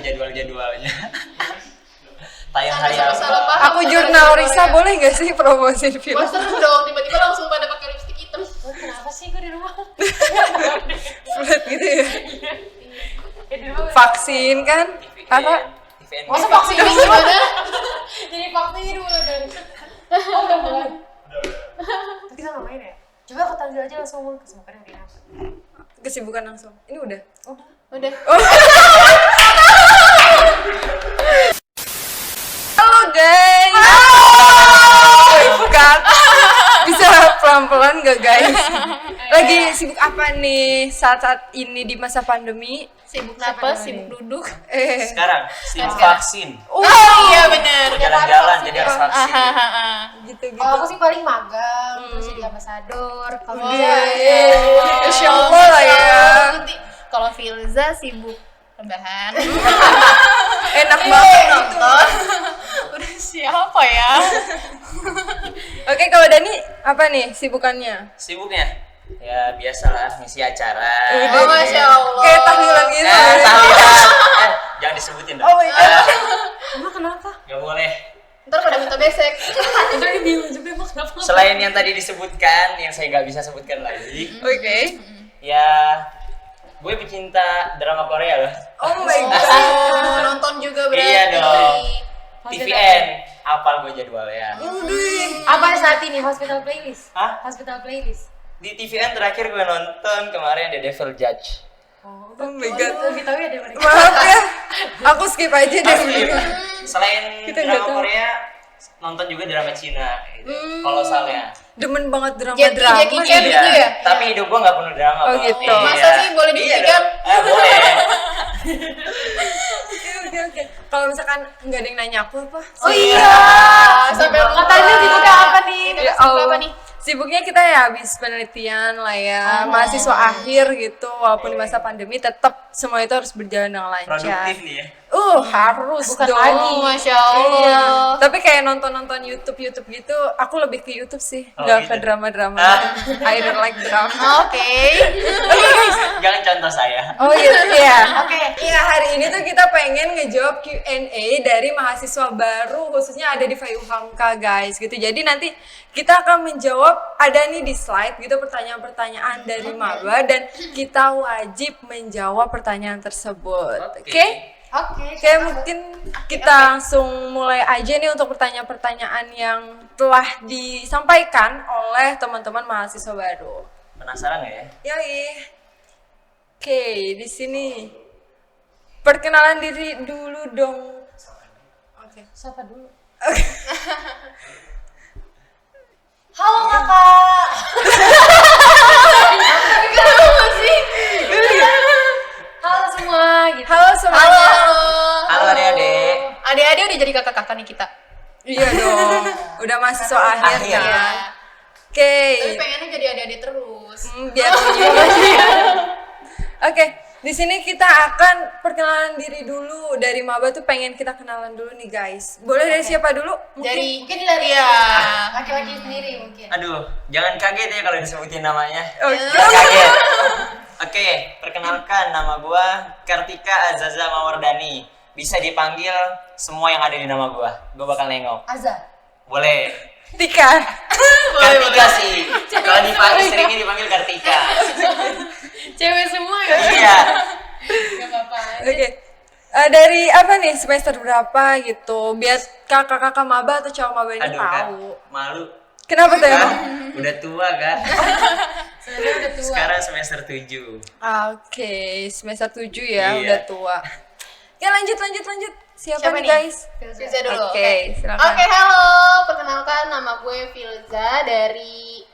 jadwal-jadwalnya. Tayang hari apa? Aku jurnal Risa boleh gak sih promosi film? Wah seru dong, tiba-tiba langsung pada pakai lipstik hitam. Kenapa sih gue di rumah? Flat gitu ya. Vaksin kan? Apa? Masa vaksin ini gimana? Jadi vaksin dulu dong. Oh udah mulai. Kita ngapain ya? Coba aku tanggil aja langsung ngomong kesibukan hari ini apa? Kesibukan langsung. Ini udah. Udah. Halo guys. Kak, bisa pelan-pelan gak guys? Lagi sibuk apa nih saat-saat ini di masa pandemi? Sibuk napas, sibuk duduk. Sekarang sibuk vaksin. Oh iya benar. Jalan-jalan jadi harus vaksin. Gitu-gitu. Kalau aku sih paling magang, terus jadi ambasador. Kalau Insya Allah lah ya. Kalau Filza sibuk rebahan. Enak banget Nonton. Udah siapa ya? Oke, kalau Dani apa nih sibukannya? Sibuknya? Ya biasalah ngisi acara. Oh Masya Allah. Kayak tahlilan gitu. Tahlilan. Jangan disebutin dong. Oh my god. emang kenapa? Gak boleh. Ntar pada minta besek. Udah bingung juga emang kenapa? Selain yang tadi disebutkan, yang saya nggak bisa sebutkan lagi, Oke. ya gue pecinta drama Korea loh. Oh my god. Oh, nonton juga berarti. Iya dong. TVN, apal gue jadwalnya. Apa saat ini hospital playlist? Hah? Hospital playlist. Di TVN terakhir gue nonton kemarin The Devil Judge. Oh my god. Lebih tahu ya daripada kita. Maaf ya. Aku skip aja deh. Asli. Selain Kita nggak drama tahu. Korea, nonton juga drama Cina gitu. Kolosalnya. Demen banget Jackie drama-drama. Chan gitu ya? Tapi hidup gue nggak penuh drama. Oh, Bang. gitu. Iya. Masa sih boleh Iya dibuktikan? dong. Boleh. Oke. Kalau misalkan nggak ada yang nanya aku apa? Oh iya. Sampai lupa. Katanya sibuknya apa nih? Ya Sibuk apa Allah. nih? Sibuknya kita ya habis penelitian lah ya, mahasiswa akhir gitu, walaupun di masa pandemi tetap semua itu harus berjalan dengan lancar. Produktif nih ya. Harus Bukan dong. lagi. Masya Allah. Iya. Tapi kayak nonton YouTube gitu, aku lebih ke YouTube sih, Oh, nggak ke gitu. drama-drama. Ah. I don't like drama. Oke. Jangan contoh saya. Oh gitu, iya. Oke. Iya, hari ini tuh kita pengen ngejawab Q&A dari mahasiswa baru, khususnya ada di FAIU Hamka guys gitu. Jadi nanti kita akan menjawab, ada nih di slide gitu pertanyaan-pertanyaan dari maba, dan kita wajib menjawab pertanyaan tersebut. Oke? Oke, mungkin kita langsung mulai aja nih untuk pertanyaan-pertanyaan yang telah disampaikan oleh teman-teman mahasiswa baru. Penasaran nggak ya? Yoi. Oke, di sini perkenalan diri dulu dong. Oke. Siapa dulu? Halo kakak. Kenapa sih? Halo semua. Gitu. Halo semuanya. Halo adik-adik. Adik-adik udah jadi kakak-kakak nih kita. Iya dong. Udah mahasiswa akhir Akhir. kan. Oke. Tapi pengennya jadi adik-adik terus. Biar aja. Oke, di sini kita akan perkenalan diri dulu. Dari maba tuh pengen kita kenalan dulu nih guys. Boleh dari siapa dulu? Dari Mungkin dari iya. laki-laki sendiri mungkin. Aduh, jangan kaget ya kalau disebutin namanya. Oke. Jangan kaget. Oke, perkenalkan nama gua Kartika Azaza Mawardani. Bisa dipanggil semua yang ada di nama gua. Gua bakal nengok. Azza. Boleh. Tika. Kartika sih. Kalau dipanggil seringnya dipanggil Kartika. Cewek semua ya? Iya. Gak apa-apa. Oke. Dari apa nih, semester berapa gitu? Biar kakak-kakak maba atau cowok maba ini Aduh kan, tahu. malu. Kenapa tuh Kan? emang? Udah tua kan? Sebenarnya udah tua. Sekarang semester 7. Oke, semester 7 ya, Iya. udah tua. Ya lanjut. Siapa nih guys? Filza dulu. Oke, silakan. Oke, halo. Perkenalkan nama gue Filza dari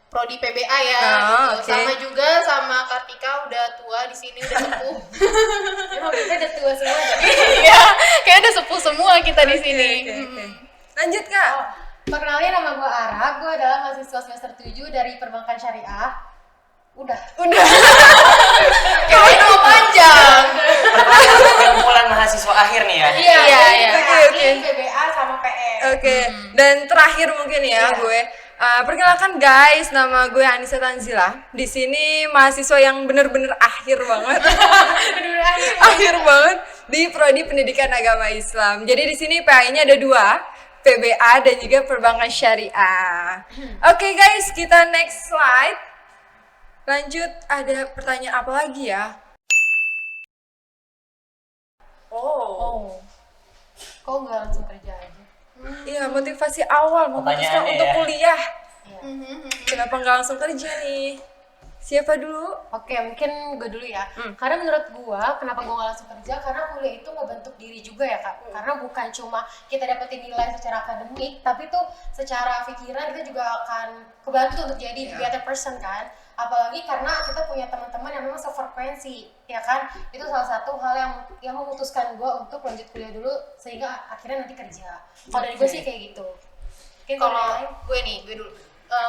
Prodi PBA ya. Oh, gitu. oke. Sama juga sama Kartika udah tua di sini udah sepuh. Emang kita udah tua semua. Iya, kayak udah sepuh semua kita di sini. Oke. Lanjut Kak. Perkenalnya nama gue Ara, gue adalah mahasiswa semester 7 dari Perbankan Syariah. Udah. Kayak itu panjang. Perkumpulan mahasiswa akhir nih ya. Iya. Oke. PBA sama PM. Oke, dan terakhir mungkin ya Iya. gue Perkenalkan guys, nama gue Anissa Tanzila. Di sini mahasiswa yang bener-bener akhir banget. Akhir banget di Prodi Pendidikan Agama Islam. Jadi di sini PAI-nya ada 2, PBA dan juga Perbankan Syariah. Oke guys, kita next slide. Lanjut, ada pertanyaan apa lagi ya? Oh. Kok nggak langsung kerja aja? Iya, motivasi awal memutuskan Pertanyaannya untuk ya. kuliah. Iya. Kenapa nggak langsung kerja nih? Siapa dulu? Oke, mungkin gue dulu ya. Karena menurut gue, kenapa gue gak langsung kerja? Karena kuliah itu ngebentuk diri juga ya kak. Karena bukan cuma kita dapetin nilai secara akademik, tapi tuh secara pikiran kita juga akan kebantu untuk jadi better person kan. Apalagi karena kita punya teman-teman yang memang sefrekuensi, ya kan? Itu salah satu hal yang memutuskan gue untuk lanjut kuliah dulu sehingga akhirnya nanti kerja. Kalau dari gue sih kayak gitu. Mungkin Kalau gue dulu.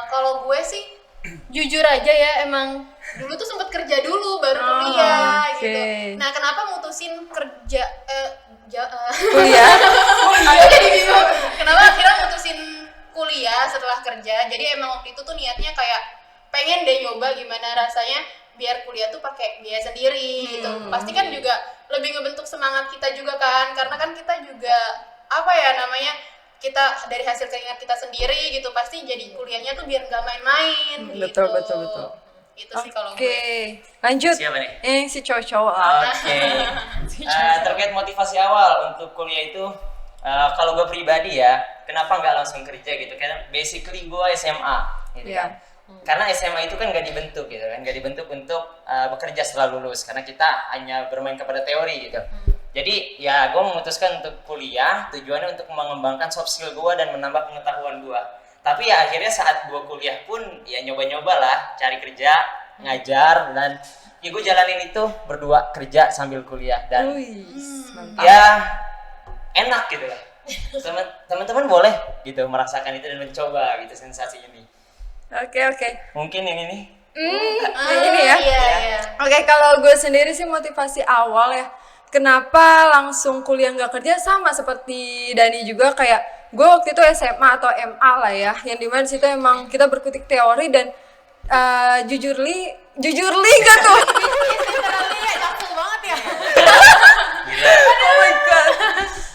Kalau gue sih jujur aja ya, emang dulu tuh sempet kerja dulu baru kuliah oke. gitu. Nah, kenapa mutusin kerja Kuliah? aku jadi bingung. Kenapa akhirnya mutusin kuliah setelah kerja? Jadi emang waktu itu tuh niatnya kayak pengen deh nyoba gimana rasanya biar kuliah tuh pakai biaya sendiri gitu. Pasti kan juga lebih ngebentuk semangat kita juga kan, karena kan kita juga apa ya namanya, kita dari hasil keringat kita sendiri gitu, pasti jadi kuliahnya tuh biar nggak main-main gitu. Betul. Itu sih kalau Oke, gue. lanjut. Siapa nih? Si cowok-cowok lah. Oke. Terkait motivasi awal untuk kuliah itu, kalau gue pribadi ya, kenapa nggak langsung kerja gitu? Karena basically gue SMA, gitu Iya. kan. Karena SMA itu kan nggak dibentuk gitu kan, nggak dibentuk untuk bekerja setelah lulus. Karena kita hanya bermain kepada teori gitu. Jadi ya gue memutuskan untuk kuliah, tujuannya untuk mengembangkan soft skill gue dan menambah pengetahuan gue. Tapi ya akhirnya saat gue kuliah pun ya nyoba-nyoba lah, cari kerja, ngajar, dan ya gue jalanin itu berdua, kerja sambil kuliah. Dan Wih, mantap. ya enak gitu lah. Teman-teman boleh gitu merasakan itu dan mencoba gitu sensasi ini. Oke. Mungkin yang ini. Yang ini ya. Iya. Oke, kalau gue sendiri sih motivasi awal ya. Kenapa langsung kuliah nggak kerja, sama seperti Dani juga, kayak gue waktu itu SMA atau MA lah ya, yang dimana situ emang kita berkutik teori dan jujurly gak tuh? Langsung banget ya. Oh my god.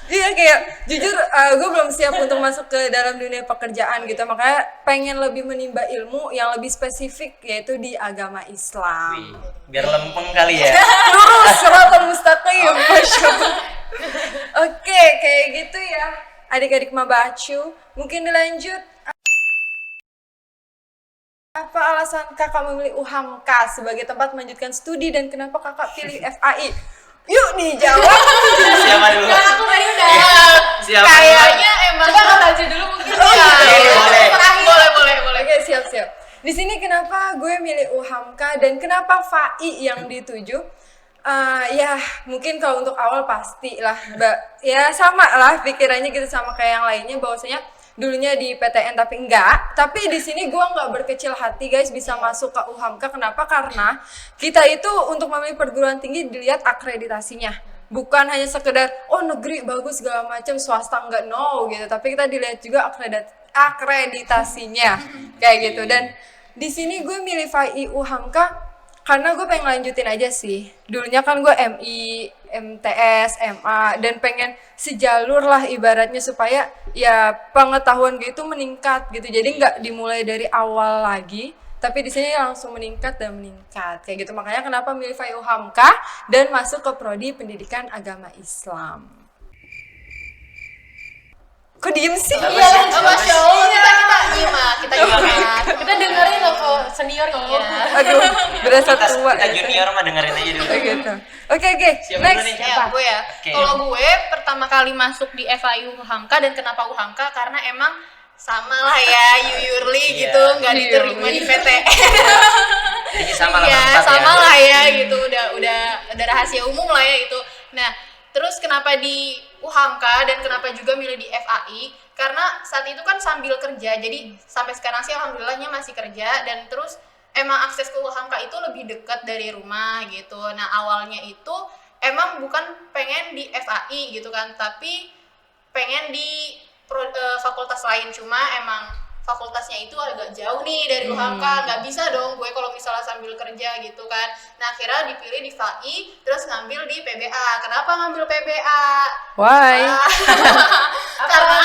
Iya, kayak jujur gue belum siap untuk masuk ke dalam dunia pekerjaan gitu, makanya pengen lebih menimba ilmu yang lebih spesifik, yaitu di agama Islam. Wih, biar lempeng kali ya. Lurus siratal mustaqim, Masya Allah. Oke, kayak gitu ya adik-adik Mabacu. Mungkin dilanjut. Apa alasan kakak memilih UHAMKA sebagai tempat melanjutkan studi dan kenapa kakak pilih FAI? Yuk dijawab. Siapa dulu? Aku tadi udah. Siapa? Kayaknya emang. Coba kata aja dulu mungkin. Boleh. Oke, siap. Di sini kenapa gue milih UHAMKA dan kenapa FAI yang dituju? Ya mungkin kalau untuk awal pasti lah, ya sama lah pikirannya gitu sama kayak yang lainnya, bahwasanya dulunya di PTN tapi enggak. Tapi di sini gue nggak berkecil hati guys bisa masuk ke UHAMKA. Kenapa? Karena kita itu untuk memilih perguruan tinggi dilihat akreditasinya. Bukan hanya sekedar oh negeri bagus segala macam, swasta enggak, no gitu. Tapi kita dilihat juga akreditasinya kayak gitu. Dan di sini gue milih FAI UHAMKA karena gue pengen lanjutin aja sih. Dulunya kan gue MI, MTS, MA, dan pengen sejalur lah ibaratnya supaya ya pengetahuan gue itu meningkat gitu. Jadi nggak dimulai dari awal lagi, tapi di sini langsung meningkat kayak gitu. Makanya kenapa milih FAI UHAMKA dan masuk ke Prodi Pendidikan Agama Islam. Kok diem sih? Iya, Masya Allah, kita nyimak. Kita dengerin loh kok senior ngomong. Aduh, berasa tua. Kita junior mah dengerin aja dulu. Kayak gitu. Oke, Siapa next. dulu nih? Ya, gue ya. Oke. Kalau gue pertama kali masuk di FAI UHAMKA, dan kenapa UHAMKA? Karena emang sama lah ya, Yuyurli Iya. gitu, nggak diterima di PTN. Jadi sama lah Iya, berempat sama ya. lah ya gitu, udah rahasia umum lah ya itu. Nah, terus kenapa di UHAMKA dan kenapa juga milih di FAI? Karena saat itu kan sambil kerja, jadi sampai sekarang sih alhamdulillahnya masih kerja, dan terus emang akses ke UHAMKA itu lebih dekat dari rumah gitu. Nah, awalnya itu emang bukan pengen di FAI gitu kan, tapi pengen di fakultas lain, cuma emang fakultasnya itu agak jauh nih dari UHAMKA, nggak bisa dong gue kalau misalnya sambil kerja gitu kan. Nah akhirnya dipilih di FAI, terus ngambil di PBA. Kenapa ngambil PBA? Why? Karena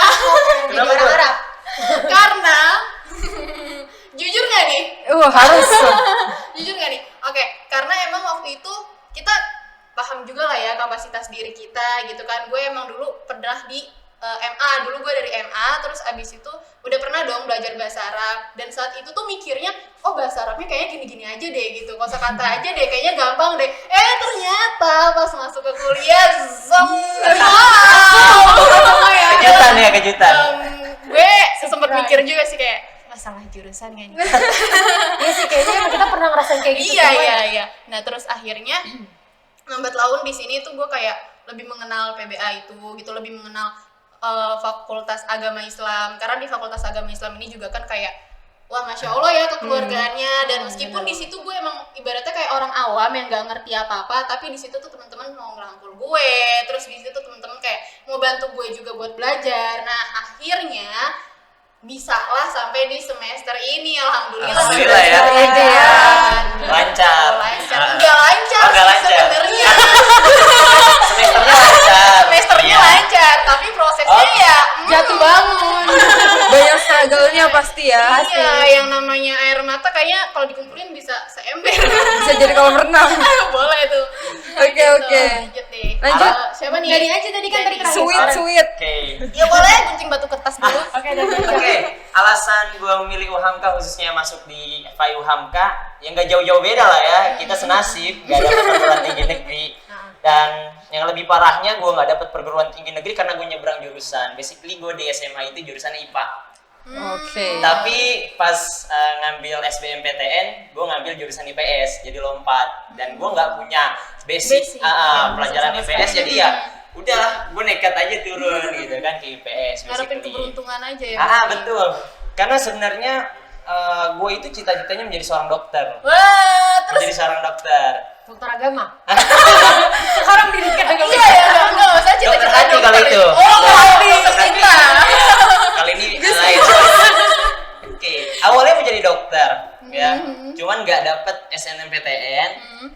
Kenapa tuh? Arab. karena jujur nggak nih? Harus. Jujur nggak nih? Oke, karena emang waktu itu kita paham juga lah ya kapasitas diri kita gitu kan. Gue emang dulu pernah di MA, dulu gue dari MA, terus abis itu udah pernah dong belajar bahasa Arab. Dan saat itu tuh mikirnya, oh bahasa Arabnya kayaknya gini-gini aja deh gitu, kosakata aja deh, kayaknya gampang deh. Ternyata pas masuk ke kuliah, Kejutan ya, kejutan. Gue sempet mikir juga sih kayak, masalah jurusan kayaknya. Iya sih, kayaknya emang kita pernah ngerasain kayak gitu. Iya. Nah terus akhirnya lambat laun di sini tuh gue kayak lebih mengenal PBA itu gitu, lebih mengenal Fakultas Agama Islam, karena di Fakultas Agama Islam ini juga kan kayak wah masya Allah ya kekeluargaannya. Dan meskipun di situ gue emang ibaratnya kayak orang awam yang nggak ngerti apa-apa, tapi di situ tuh teman-teman mau ngerangkul gue, terus di situ tuh teman-teman kayak mau bantu gue juga buat belajar. Nah akhirnya bisa lah sampai di semester ini, alhamdulillah. Alhamdulillah ya. Lancar. Enggak lancar Oh, nggak sih lancar. sebenarnya. Semesternya lancar. Semesternya Iya. lancar, tapi prosesnya Oh. ya Jatuh bangun. Banyak struggle-nya pasti ya. Iya, yang namanya air mata kayaknya kalau dikumpulin bisa seember. Bisa jadi kolam renang. Boleh tuh. Oke, Gitu. oke. Lanjut deh. Lanjut. Siapa nih? Dari aja tadi kan tadi terakhir. Sweet. Oke. Ya boleh gunting batu kertas dulu. Oke, dan Oke, alasan gue memilih UHAMKA khususnya masuk di FAI UHAMKA yang gak jauh-jauh beda lah ya. Kita senasib, gak dapet perguruan tinggi negeri. Dan yang lebih parahnya gue gak dapet perguruan tinggi negeri karena gue nyebrang jurusan. Basically gue di SMA itu jurusan IPA. Oke. Tapi pas ngambil SBMPTN, gue ngambil jurusan IPS, jadi lompat. Dan gue nggak punya basic pelajaran IPS, jadi ya udah gue nekat aja turun gitu kan ke IPS. Ngarepin basically. keberuntungan aja ya. Betul. Karena sebenarnya gue itu cita-citanya menjadi seorang dokter. Wah, terus Menjadi seorang dokter. dokter agama. Sekarang pendidikan agama. iya ya, enggak usah Dokter cita-cita hati kalau itu. Oh, hati, cinta. Kali ini lain. Oke, awalnya menjadi dokter, ya. Cuman nggak dapet SNMPTN,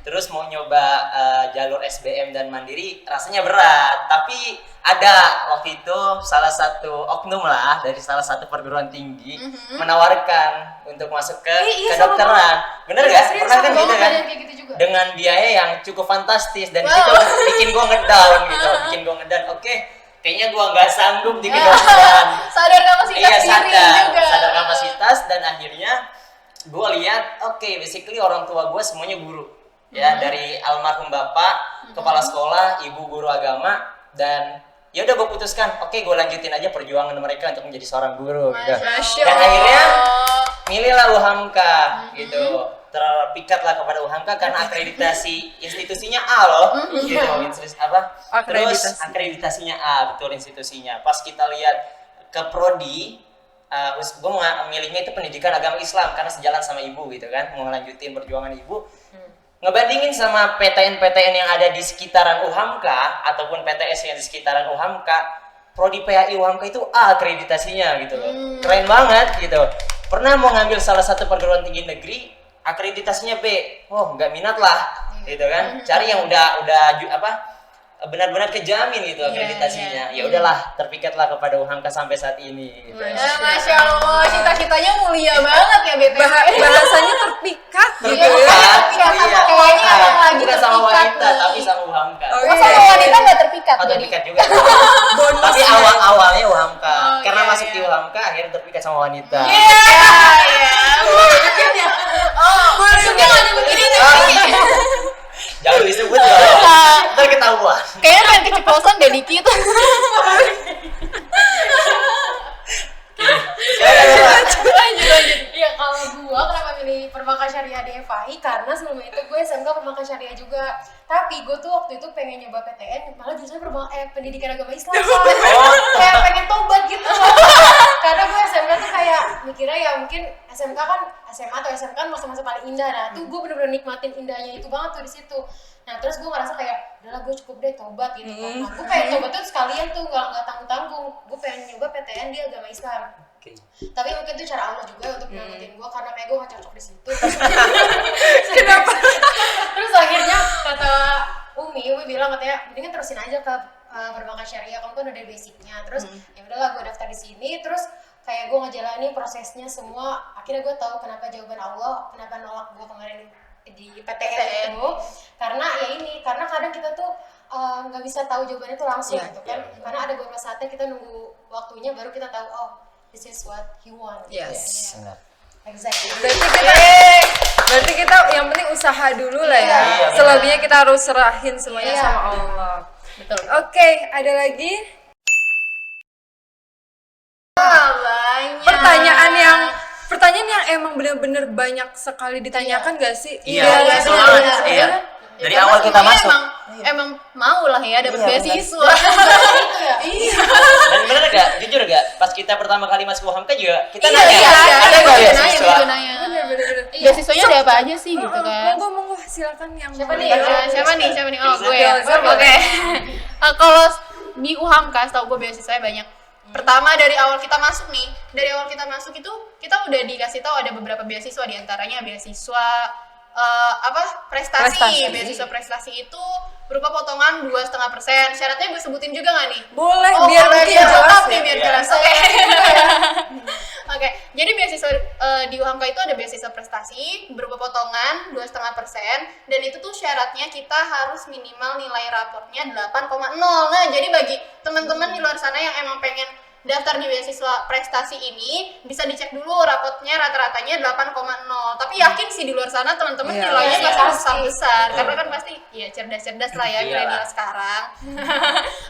terus mau nyoba jalur SBM dan mandiri, rasanya berat. Tapi ada waktu itu salah satu oknum lah dari salah satu perguruan tinggi menawarkan untuk masuk ke kedokteran. Bener nggak? Pernah kan gitu kan? Kayak gitu juga. Dengan biaya yang cukup fantastis dan Wow. itu bikin gua ngedown gitu, bikin gua ngedown. Oke, kayaknya gua nggak sanggup di kedokteran. Sadar kapasitas Iya, diri juga. sadar kapasitas. Dan akhirnya gue lihat, oke, basically orang tua gue semuanya guru, ya, dari almarhum bapak, kepala sekolah, ibu guru agama. Dan ya udah gue putuskan, oke, gue lanjutin aja perjuangan mereka untuk menjadi seorang guru gitu. Masya Dan Allah. akhirnya milihlah UHAMKA gitu, terpikatlah kepada UHAMKA karena akreditasi institusinya A loh, gitu, terus akreditasinya A, betul institusinya. Pas kita lihat ke prodi, gue milihnya itu pendidikan agama Islam karena sejalan sama ibu gitu kan, mau ngelanjutin perjuangan ibu. Ngebandingin sama PTN-PTN yang ada di sekitaran UHAMKA ataupun PTS yang di sekitaran UHAMKA, prodi PAI UHAMKA itu A akreditasinya gitu loh. Keren banget gitu. Pernah mau ngambil salah satu perguruan tinggi negeri, akreditasinya B. Oh, nggak minat lah gitu kan. Cari yang udah benar-benar kejamin gitu akreditasinya. Ya udahlah, terpikatlah kepada UHAMKA sampai saat ini gitu. Masya Allah, cita-citanya mulia banget ya BTW. Bahasanya terpikat gitu Iya, ya. terpikat sama kayaknya emang lagi Bukan sama terpikat wanita, nih. tapi sama UHAMKA. Oke. Oh, sama wanita nggak terpikat Oh, jadi. terpikat juga. Bonus Tapi ya. awalnya UHAMKA. Oh, Karena iya, masuk di iya. UHAMKA akhirnya terpikat sama wanita. Iya. Oh, maksudnya nggak nyebutin ini. Jangan disebut dong. Ntar ketahuan. Kayaknya pengen keceplosan deh dikit. Lanjut. Iya, kalau gua kenapa milih Permaka Syariah di FAI karena sebelumnya itu gue SMK Permaka Syariah juga. Tapi gue tuh waktu itu pengen nyoba PTN, malah jurusan pendidikan agama Islam. Kayak pengen tobat gitu. Karena gue SMK tuh kayak mikirnya ya mungkin SMK kan SMA atau SMK kan masa-masa paling indah. Nah, tuh gue bener-bener nikmatin indahnya itu banget tuh di situ. Nah, terus gue ngerasa kayak udahlah gue cukup deh tobat gitu kan. Nah, gue pengen tobat tuh sekalian tuh nggak tanggung-tanggung. Gue pengen nyoba PTN di agama Islam. Oke. Tapi mungkin itu cara Allah juga untuk nyelamatin gue karena kayak gue gak cocok di situ. Kenapa? Terus akhirnya kata Umi bilang katanya mendingan terusin aja ke perbankan syariah, kamu kan udah basicnya. Terus ya udahlah gue daftar di sini, terus kayak gue ngejalanin prosesnya semua. Akhirnya gue tahu kenapa jawaban Allah, kenapa nolak gue kemarin di PTN itu. Karena ya ini, karena kadang kita tuh nggak bisa tahu jawabannya tuh langsung gitu kan. Karena ada beberapa saatnya kita nunggu waktunya baru kita tahu, oh this is what he want. Yes. Benar. Exactly. Berarti kita yang penting usaha dulu lah ya. Iya, Selebihnya kita harus serahin semuanya Iya. sama Allah. Betul. Oke, ada lagi Banyak. pertanyaan yang emang bener-bener banyak sekali ditanyakan gak sih? Iya, betul iya, banget. iya. Iya. Dari Karena awal kita semuanya masuk. emang mau lah ya dapat Iya, benar. beasiswa. Iya. Dan bener gak? Jujur gak? Pas kita pertama kali masuk UHAMKA juga kita Iya, nanya, iya, ada gak iya, beasiswa? nanya. Bener-bener. Beasiswanya ada apa aja sih gitu kan? Monggo, silakan yang Siapa mau. nih? Siapa nih? Oh, gue ya. Boleh. Oke. Kalau di UHAMKA, setahu gue beasiswanya banyak. Pertama dari awal kita masuk itu kita udah dikasih tahu ada beberapa beasiswa, diantaranya beasiswa prestasi. Beasiswa prestasi itu berupa potongan 2,5%. Syaratnya gue sebutin juga nggak nih? Boleh, Oh, biar boleh, mungkin biar jelas lengkap ya. nih, biar Iya. jelas. Oke. Oke, jadi beasiswa di UHAMKA itu ada beasiswa prestasi berupa potongan 2,5%, dan itu tuh syaratnya kita harus minimal nilai raportnya 8,0. Nah, jadi bagi teman-teman di luar sana yang emang pengen daftar di beasiswa prestasi ini, bisa dicek dulu rapotnya rata-ratanya 8,0. Tapi yakin sih di luar sana teman-teman Iya. nilainya Iya, pasti pasti. besar, karena kan pasti ya cerdas-cerdas lah ya Iyalah. milenial sekarang.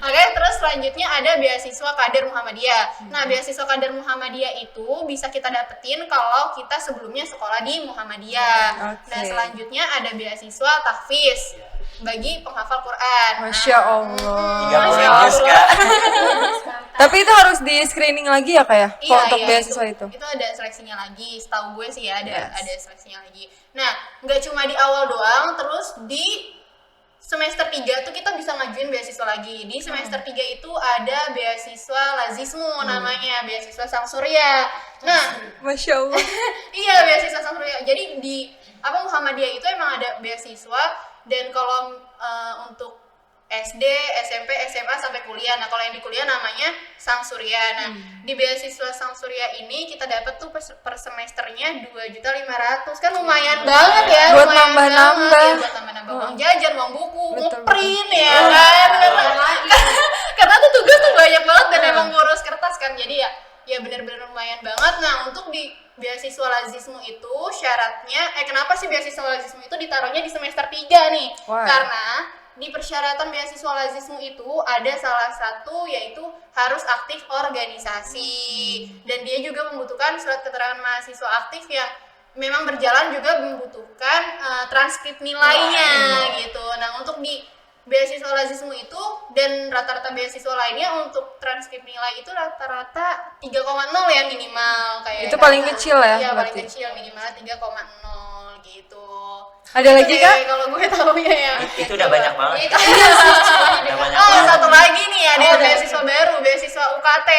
Oke, terus selanjutnya ada beasiswa kader Muhammadiyah. Nah, beasiswa kader Muhammadiyah itu bisa kita dapetin kalau kita sebelumnya sekolah di Muhammadiyah. Oke. Nah, selanjutnya ada beasiswa tahfiz bagi penghafal Quran. Masya Allah. 30 Kak. Tapi itu harus di screening lagi ya Kak ya? Iya, Untuk iya, beasiswa itu? Itu ada seleksinya lagi, setahu gue sih ya Yes. ada seleksinya lagi. Nah, nggak cuma di awal doang, terus di semester 3 tuh kita bisa ngajuin beasiswa lagi. Di semester 3 itu ada beasiswa lazismu namanya, beasiswa Sang Surya. Nah, Masya Allah. iya beasiswa Sang Surya. Jadi di Muhammadiyah itu emang ada beasiswa, dan kalau untuk SD, SMP, SMA sampai kuliah. Nah, kalau yang di kuliah namanya Sang Surya. Nah, di beasiswa Sang Surya ini kita dapat tuh per semesternya 2.500.000. Kan lumayan banget ya. Buat lumayan nambah-nambah. banget ya, buat nambah-nambah uang jajan, uang buku, Betul, ngeprint ya kan. Karena tuh tugas tuh banyak banget dan emang ngurus kertas kan. Jadi ya benar-benar lumayan banget. Nah, untuk di beasiswa lazismu itu syaratnya kenapa sih beasiswa lazismu itu ditaruhnya di semester 3 nih? Why? Karena di persyaratan beasiswa lazismu itu ada salah satu yaitu harus aktif organisasi, dan dia juga membutuhkan surat keterangan mahasiswa aktif yang memang berjalan, juga membutuhkan transkrip nilainya gitu. Nah, untuk di beasiswa lazismu itu dan rata-rata beasiswa lainnya untuk transkrip nilai itu rata-rata 3,0 ya minimal kayak. Itu paling kecil ya, Iya, paling berarti? kecil minimal 3,0 gitu. Ada lagi Itu Kak? deh kalau gue taunya ya. Itu udah banyak banget. Itu Udah banyak Oh, banget. satu lagi nih ada beasiswa baru, beasiswa UKT.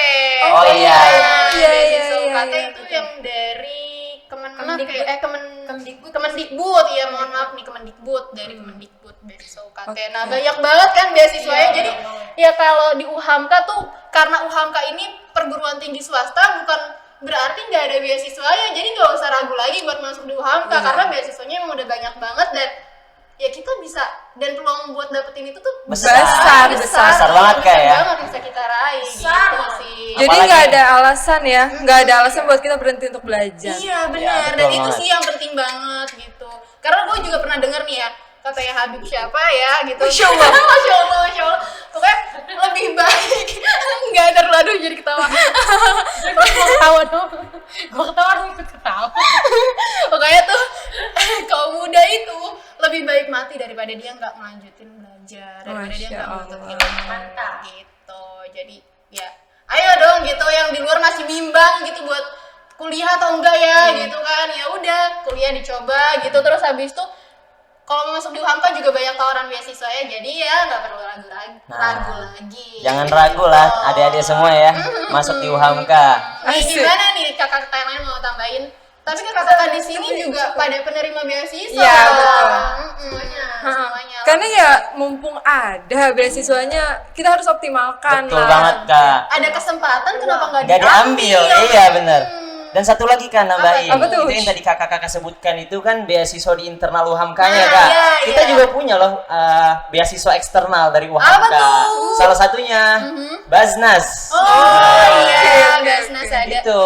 Oh, iya. Nah, Iya, beasiswa iya, UKT iya. itu yang dari Kemendikbud. Kemendikbud, iya mohon maaf nih, Kemendikbud, dari Kemendikbud beasiswa UKT. Nah, banyak banget kan beasiswanya. Jadi ya kalau di UHAMKA tuh, karena UHAMKA ini perguruan tinggi swasta, bukan berarti nggak ada beasiswanya. Jadi nggak usah ragu lagi buat masuk di UHAMKA, karena beasiswanya emang udah banyak banget, dan ya kita bisa, dan peluang buat dapetin itu tuh Besar banget Kak ya. banget bisa kita raih gitu sih. Jadi Apalagi- nggak ada alasan ya, nggak ada alasan buat kita berhenti untuk belajar. Iya benar, Iya, dan betul itu banget. sih yang penting banget gitu. Karena gue juga pernah denger nih ya, katanya Habib siapa ya gitu. Masya Allah. Masya Allah, Masya Allah. Pokoknya lebih baik. Enggak ada, aduh jadi ketawa. Ketawa dong. Gue ketawa dong ikut ketawa. Pokoknya tuh kaum muda itu lebih baik mati daripada dia nggak melanjutin belajar, daripada dia Masya nggak menuntut Allah. ilmu. Mantap. Gitu. Jadi ya, ayo dong gitu yang di luar masih bimbang gitu buat kuliah atau enggak ya gitu kan. Ya udah, kuliah dicoba gitu, terus habis itu kalau mau masuk di UHAMKA juga banyak tawaran beasiswa ya, jadi ya nggak perlu ragu lagi. Jangan ragu lah, adik-adik semua ya, masuk di UHAMKA. Gimana nih kakak-kakak yang lain mau tambahin? Tapi kakak-kakak di sini juga pada penerima beasiswa. Iya, betul. Semuanya. Karena ya mumpung ada beasiswanya, kita harus optimalkan Betul lah. banget Kak. Ada kesempatan kenapa nggak Gak diambil, iya bener. Dan satu lagi kan nambahin, Apa tuh? itu yang tadi kakak-kakak sebutkan itu kan beasiswa di internal UHAMKA-nya Nah, Kak. iya, Kita iya. juga punya loh beasiswa eksternal dari Apa UHAMKA. tuh? Salah satunya Basnas. Oh iya, Basnas ada. Itu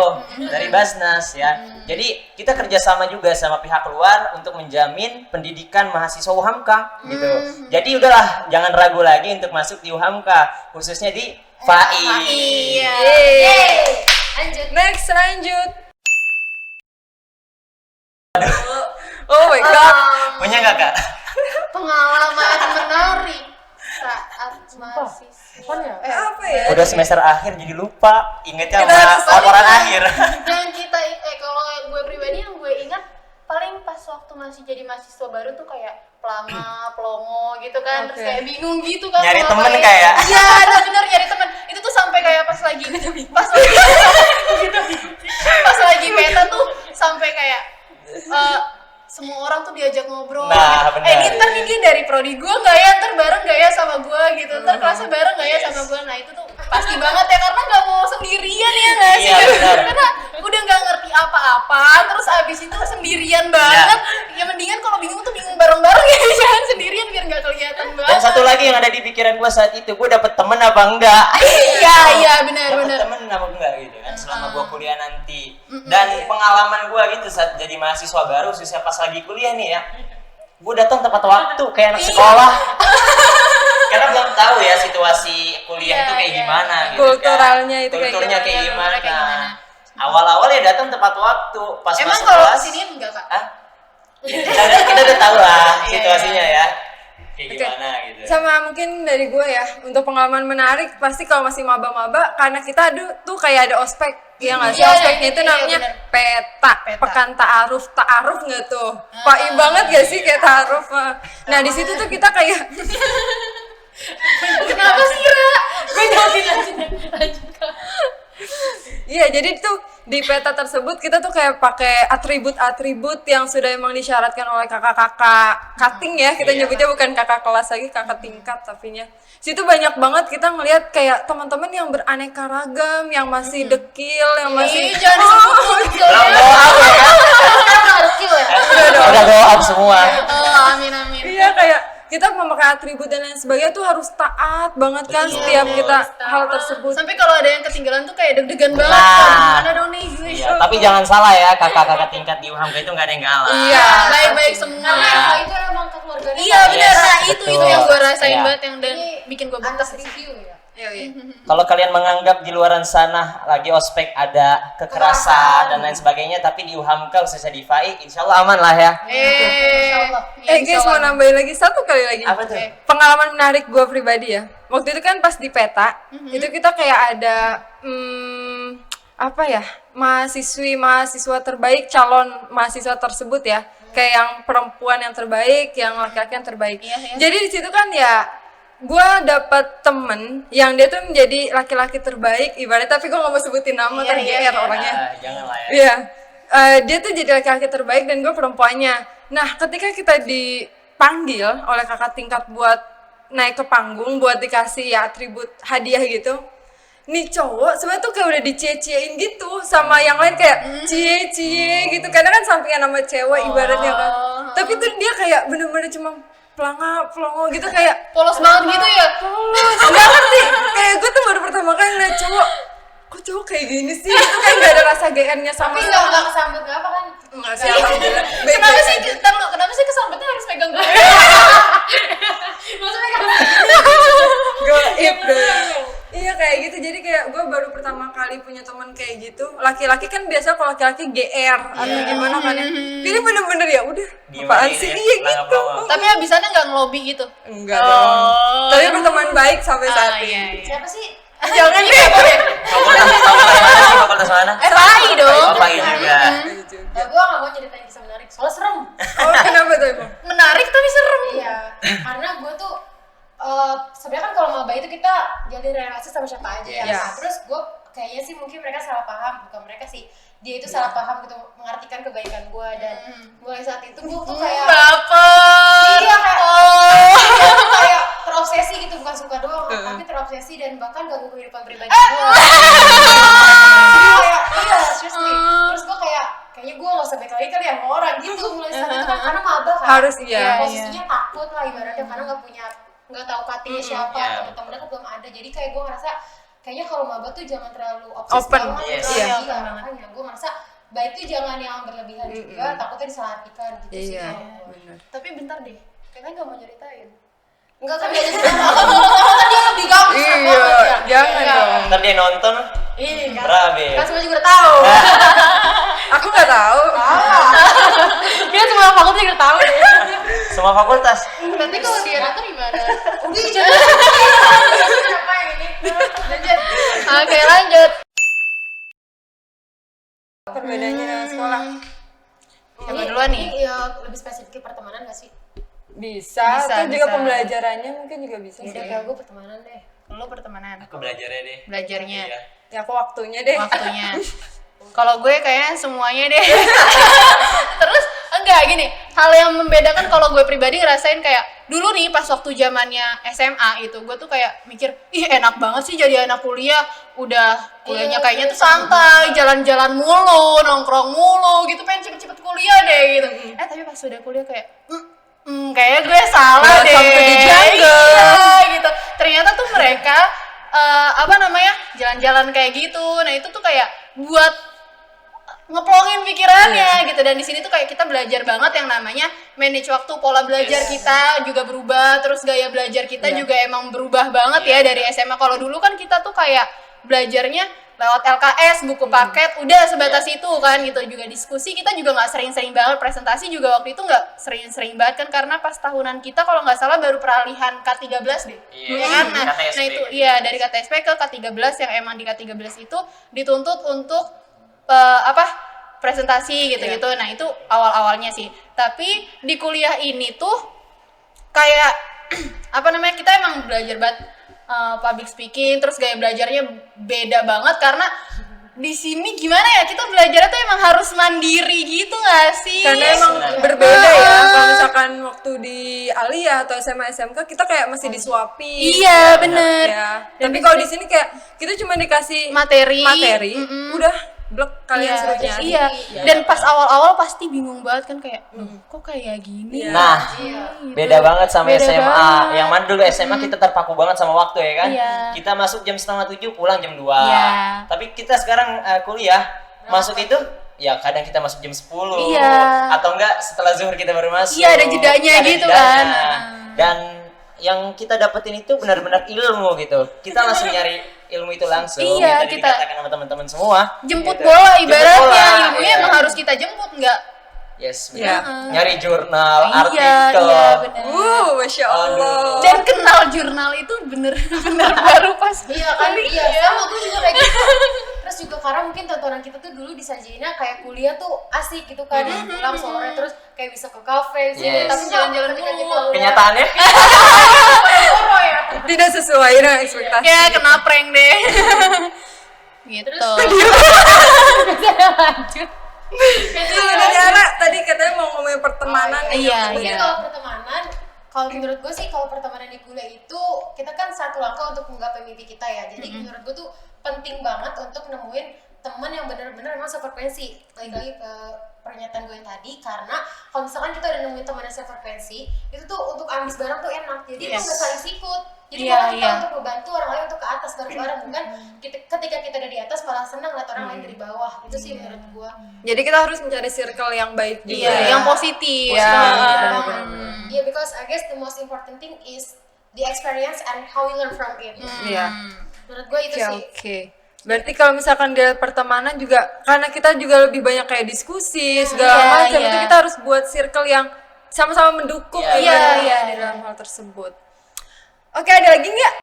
dari Basnas ya. Jadi kita kerjasama juga sama pihak luar untuk menjamin pendidikan mahasiswa UHAMKA gitu. Jadi udahlah jangan ragu lagi untuk masuk di UHAMKA, khususnya di FAI. Iya. Yeay. Lanjut. Next, lanjut. Oh my god. Punya nggak Kak? Pengalaman menarik saat mahasiswa. Apaan ya? Apa ya? Udah semester akhir jadi lupa ingetnya Kita sama harus laporan akhir. Dan kita kalau gue pribadi yang gue ingat paling pas waktu masih jadi mahasiswa baru tuh kayak pelama, pelongo gitu kan, terus Oke. kayak bingung gitu kan. Nyari mau temen ngapain. kayak. Iya, benar nyari temen. Itu tuh sampai kayak pas lagi pas lagi peta tuh sampai kayak semua orang tuh diajak ngobrol. Nah, gitu. benar. Ini ntar nih dia dari prodi gue nggak ya, ntar bareng nggak ya sama gue gitu, ntar kelasnya bareng nggak ya sama gue. Nah itu tuh pasti banget ya karena nggak mau sendirian ya nggak sih? Iya, benar. Karena udah nggak ngerti apa-apa, terus abis itu sendirian banget. Ya mendingan kalau bingung tuh bingung bareng-bareng ya, jangan sendirian biar nggak kelihatan banget. Dan satu lagi yang ada di pikiran gua saat itu, gua dapet temen apa enggak? Iya benar. Dapet temen apa enggak gitu kan selama gua kuliah nanti. Dan pengalaman gua gitu saat jadi mahasiswa baru, khususnya pas lagi kuliah nih ya, gua datang tepat waktu kayak anak sekolah. Karena belum tahu ya situasi kuliah itu kayak Iya. gimana gitu Kulturalnya kan. itu kayak Kulturnya gimana, kayak ya, gimana. kayak gimana. Awal-awal ya datang tepat waktu, pas Emang masuk kalau kelas. kesini enggak kak? Hah? Kita udah tahu lah Iya, situasinya ya. Kayak Oke. gimana gitu. Sama mungkin dari gue ya, untuk pengalaman menarik pasti kalau masih maba-maba, karena kita tuh kayak ada ospek, ya nggak sih? Iya, Ospeknya itu iya, namanya bener. peta, pekan ta'aruf nggak tuh? Pai banget gak sih kayak ta'aruf? Nah di situ tuh kita kayak Kenapa sih Ra? Gue jawabin lanjut Kak. iya, jadi tuh di peta tersebut kita tuh kayak pakai atribut-atribut yang sudah emang disyaratkan oleh kakak-kakak cutting ya, kita Iya. nyebutnya bukan kakak kelas lagi, kakak tingkat tapinya. Situ banyak banget kita ngelihat kayak teman-teman yang beraneka ragam, yang masih dekil, yang masih Ih, jangan disebut Belum go up ya kan? Sekarang harus kill ya? Udah go up semua. Oh amin. iya kayak kita memakai atribut dan lain sebagainya tuh harus taat banget kan Betul. setiap kita hal tersebut. Sampai kalau ada yang ketinggalan tuh kayak deg-degan banget. Nah. Kak, gimana dong nih? Iya, tapi jangan salah ya, kakak-kakak tingkat di UHAMKA itu nggak ada yang kalah. Iya. Baik-baik semua. Karena Iya. emang itu emang kekeluargaan. Iya benar, Yes, nah itu betul. yang gue rasain Iya. banget yang dan bikin gue Atas bentak. review ya. Kalau kalian menganggap di luaran sana lagi ospek ada kekerasan dan lain sebagainya, tapi di UHAMKA khususnya di FAI, insya Allah aman lah ya. Insyaallah. Guys mau nambahin lagi satu kali lagi. Apa tuh? Pengalaman menarik gue pribadi ya. Waktu itu kan pas di peta, itu kita kayak ada apa ya, mahasiswa terbaik, calon mahasiswa tersebut ya, kayak yang perempuan yang terbaik, yang laki-laki yang terbaik. Iya, iya. Jadi di situ kan ya gue dapat temen yang dia tuh menjadi laki-laki terbaik ibaratnya, tapi gue nggak mau sebutin nama Iya, ntar iya, GR iya. orangnya. Jangan lah ya. Iya, dia tuh jadi laki-laki terbaik dan gue perempuannya. Nah, ketika kita dipanggil oleh kakak tingkat buat naik ke panggung, buat dikasih ya atribut hadiah gitu, nih cowok sebenarnya tuh kayak udah dicie-ciein gitu sama yang lain kayak cie-cie gitu, karena kan sampingan nama cewek ibaratnya kan. Tapi tuh dia kayak bener-bener cuma pelongo gitu, kayak Polos banget gitu ya? polos, nggak ngerti. Kayak gue tuh baru pertama kali ngeliat cowok, kok cowok kayak gini sih? Itu kayak gak ada rasa GR-nya sama Tapi nggak kesambet nggak apa kan? Enggak sih, alhamdulillah. Kenapa sih? Ntar lu, kenapa sih kesambetnya harus pegang gue? Maksudnya kan Goib deh. Iya kayak gitu, jadi kayak gue baru pertama kali punya teman kayak gitu. Laki-laki kan biasa kalau laki-laki GR atau gimana kan ya. Ini bener-bener ya udah, Diem apaan aja sih? ya, Iya pelangap gitu. pelongo. Tapi abisannya nggak ngelobi gitu? Enggak dong. Tapi berteman baik sampai saat ini. siapa sih? Jangan deh. Fakultas mana? FAI dong. Oh, FAI juga. Nah, gue nggak mau ceritain kisah menarik, soalnya serem. Oh kenapa tuh Ibu? Menarik tapi kita jalin relasi sama siapa aja ya. Yes. Nah, terus gue kayaknya sih mungkin mereka salah paham, bukan mereka sih, dia itu salah paham gitu, mengartikan kebaikan gue. Dan mulai saat itu gue tuh kayak iya kayak terobsesi gitu, bukan suka doang tapi terobsesi dan bahkan ganggu kehidupan pribadi gue. Kayak iya seriously. Terus gue kayaknya gue gak usah baik lagi kali ya sama orang gitu mulai saat itu kan, karena maba kan Harus, iya. posisinya takut lah ibaratnya, karena nggak tahu cuttingnya siapa, teman-temannya kan belum ada. Jadi kayak gue ngerasa kayaknya kalau maba tuh jangan terlalu obses Open, banget. yes. Iya. Makanya gue ngerasa baik tuh jangan yang berlebihan juga, takutnya disalahartikan gitu sih. Iya, kalau gua. benar. Tapi bentar deh, kayaknya gak mau nyeritain. Enggak kan dia kan dia lebih gampang Iya, jangan dong. Ntar dia nonton, Iya kan. berabe. Kan semua juga udah tahu. Aku nggak tahu. Dia semua fakultas juga tahu deh. Semua fakultas. Nanti kalau dia nonton gimana? Udah jangan. Kenapa yang ini? Lanjut. Oke, lanjut. Perbedaannya dengan sekolah. Siapa duluan nih? Iya, lebih spesifik pertemanan gak sih? Bisa, Bisa, atau juga bisa. pembelajarannya mungkin juga bisa sih. Udah kayak gue pertemanan deh. Lu pertemanan. Aku belajarnya deh. Belajarnya. Iya. Ya aku waktunya deh. Waktunya. Kalau gue kayaknya semuanya deh. Terus enggak gini, hal yang membedakan kalau gue pribadi ngerasain kayak dulu nih pas waktu zamannya SMA itu gue tuh kayak mikir, ih enak banget sih jadi anak kuliah, udah kuliahnya kayaknya tuh santai, jalan-jalan mulu, nongkrong mulu gitu, pengen cepet-cepet kuliah deh gitu. Tapi pas udah kuliah kayak kayaknya gue salah Welcome deh. to the jungle. Iya, gitu. Ternyata tuh mereka jalan-jalan kayak gitu. Nah, itu tuh kayak buat ngeplongin pikirannya gitu. Dan di sini tuh kayak kita belajar banget yang namanya manage waktu, pola belajar kita juga berubah, terus gaya belajar kita juga emang berubah banget ya dari SMA. Kalau dulu kan kita tuh kayak belajarnya lewat LKS, buku paket, udah sebatas itu kan gitu. Juga diskusi kita juga nggak sering-sering banget, presentasi juga waktu itu nggak sering-sering banget kan, karena pas tahunan kita kalau nggak salah baru peralihan K13 deh. Iya, Ya kan? Nah, KTSP. nah itu iya dari KTSP ke K13 yang emang di K13 itu dituntut untuk presentasi gitu-gitu. Nah, itu awal-awalnya sih. Tapi di kuliah ini tuh kayak kita emang belajar banget public speaking, terus gaya belajarnya beda banget karena di sini gimana ya, kita belajarnya tuh emang harus mandiri gitu gak sih? Karena emang berbeda ya. Kalau misalkan waktu di Aliyah atau SMA SMK kita kayak masih disuapi. Iya, bener. Ya. Tapi kalau di sini kayak kita cuma dikasih materi, udah blok kalian suruh nyari. Iya. Dan pas awal-awal pasti bingung banget kan kayak, kok kayak gini? Nah, beda banget sama Beda SMA. banget. Yang mana dulu SMA kita terpaku banget sama waktu ya kan. Iya. Kita masuk jam 6:30, pulang jam 2. Iya. Tapi kita sekarang kuliah masuk itu ya kadang kita masuk jam 10 Iya. atau enggak setelah zuhur kita baru masuk. Iya, ada jedanya Ada gitu jedanya. kan. Dan yang kita dapetin itu benar-benar ilmu gitu. Kita langsung nyari ilmu itu langsung. Iya, Yang tadi kita dikatakan sama teman-teman semua. jemput gitu. bola Jemput ibaratnya, bola, ilmunya iya. emang harus kita jemput nggak? Yes, Iya. benar. Nyari jurnal, Iya, artikel. iya benar. Masya Allah. Dan kenal jurnal itu bener-bener baru pas. Iya kan, iya sama gue juga kayak gitu. Terus juga karena mungkin tontonan kita tuh dulu disajiinnya kayak kuliah tuh asik gitu kan, pulang sore terus kayak bisa ke kafe sih, Yes. tapi jalan-jalan Ketika mulu. kita udah- Kenyataannya? Moro ya. Tidak sesuai dengan ekspektasi. Ya kena prank deh. Gitu. Sebenarnya tadi katanya mau ngomongin pertemanan. Iya, Mungkin iya. kalau pertemanan, kalau menurut gue sih kalau pertemanan di kuliah itu kita kan satu langkah untuk menggapai mimpi kita ya. Jadi menurut gue tuh penting banget untuk nemuin teman yang benar-benar emang sefrekuensi. Lagi ke pernyataan gue yang tadi, karena kalau misalkan kita udah nemuin teman yang sefrekuensi, itu tuh untuk ambis bareng tuh enak. Jadi itu nggak saling sikut. Jadi Iya, malah kita iya. untuk membantu orang lain untuk ke atas bareng-bareng, bukan ketika kita ada di atas malah senang lihat orang lain dari bawah. Itu sih menurut gue. Jadi kita harus mencari circle yang baik juga. Iya, yang positif. Iya, Yeah, because I guess the most important thing is the experience and how we learn from it. Iya. Menurut gue itu Oke, sih. oke. Berarti kalau misalkan dari pertemanan juga, karena kita juga lebih banyak kayak diskusi segala Iya, macam, iya. itu kita harus buat circle yang sama-sama mendukung Iya, gitu iya. di dalam hal tersebut. Oke, ada lagi nggak?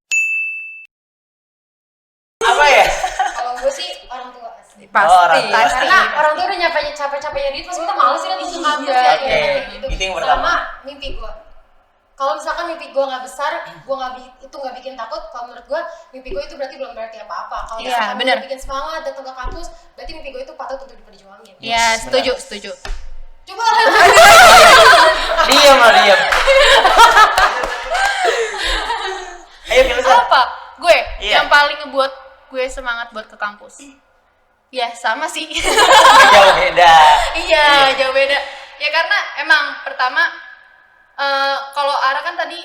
Apa ya? Kalau gue sih orang tua sih. Pasti. orang tua. Pasti. Karena orang tua udah capek-capeknya duit, terus kita males sih kan untuk ngabur ya Oke, kayak gitu. itu yang pertama. Sama mimpi gue. Kalau misalkan mimpi gue nggak besar, itu nggak bikin takut. Kalau menurut gue, mimpi gue itu belum berarti apa-apa. Kalau Iya, misalkan bener. gue bikin semangat datang ke kampus, berarti mimpi gue itu patut untuk diperjuangin. Iya, Yes, setuju. Coba Diam. Ayo filosof. Apa? Gue Iya. yang paling ngebuat gue semangat buat ke kampus. Ya, sama sih. Jauh beda. Iya, jauh beda. Ya karena emang pertama kalau Ara kan tadi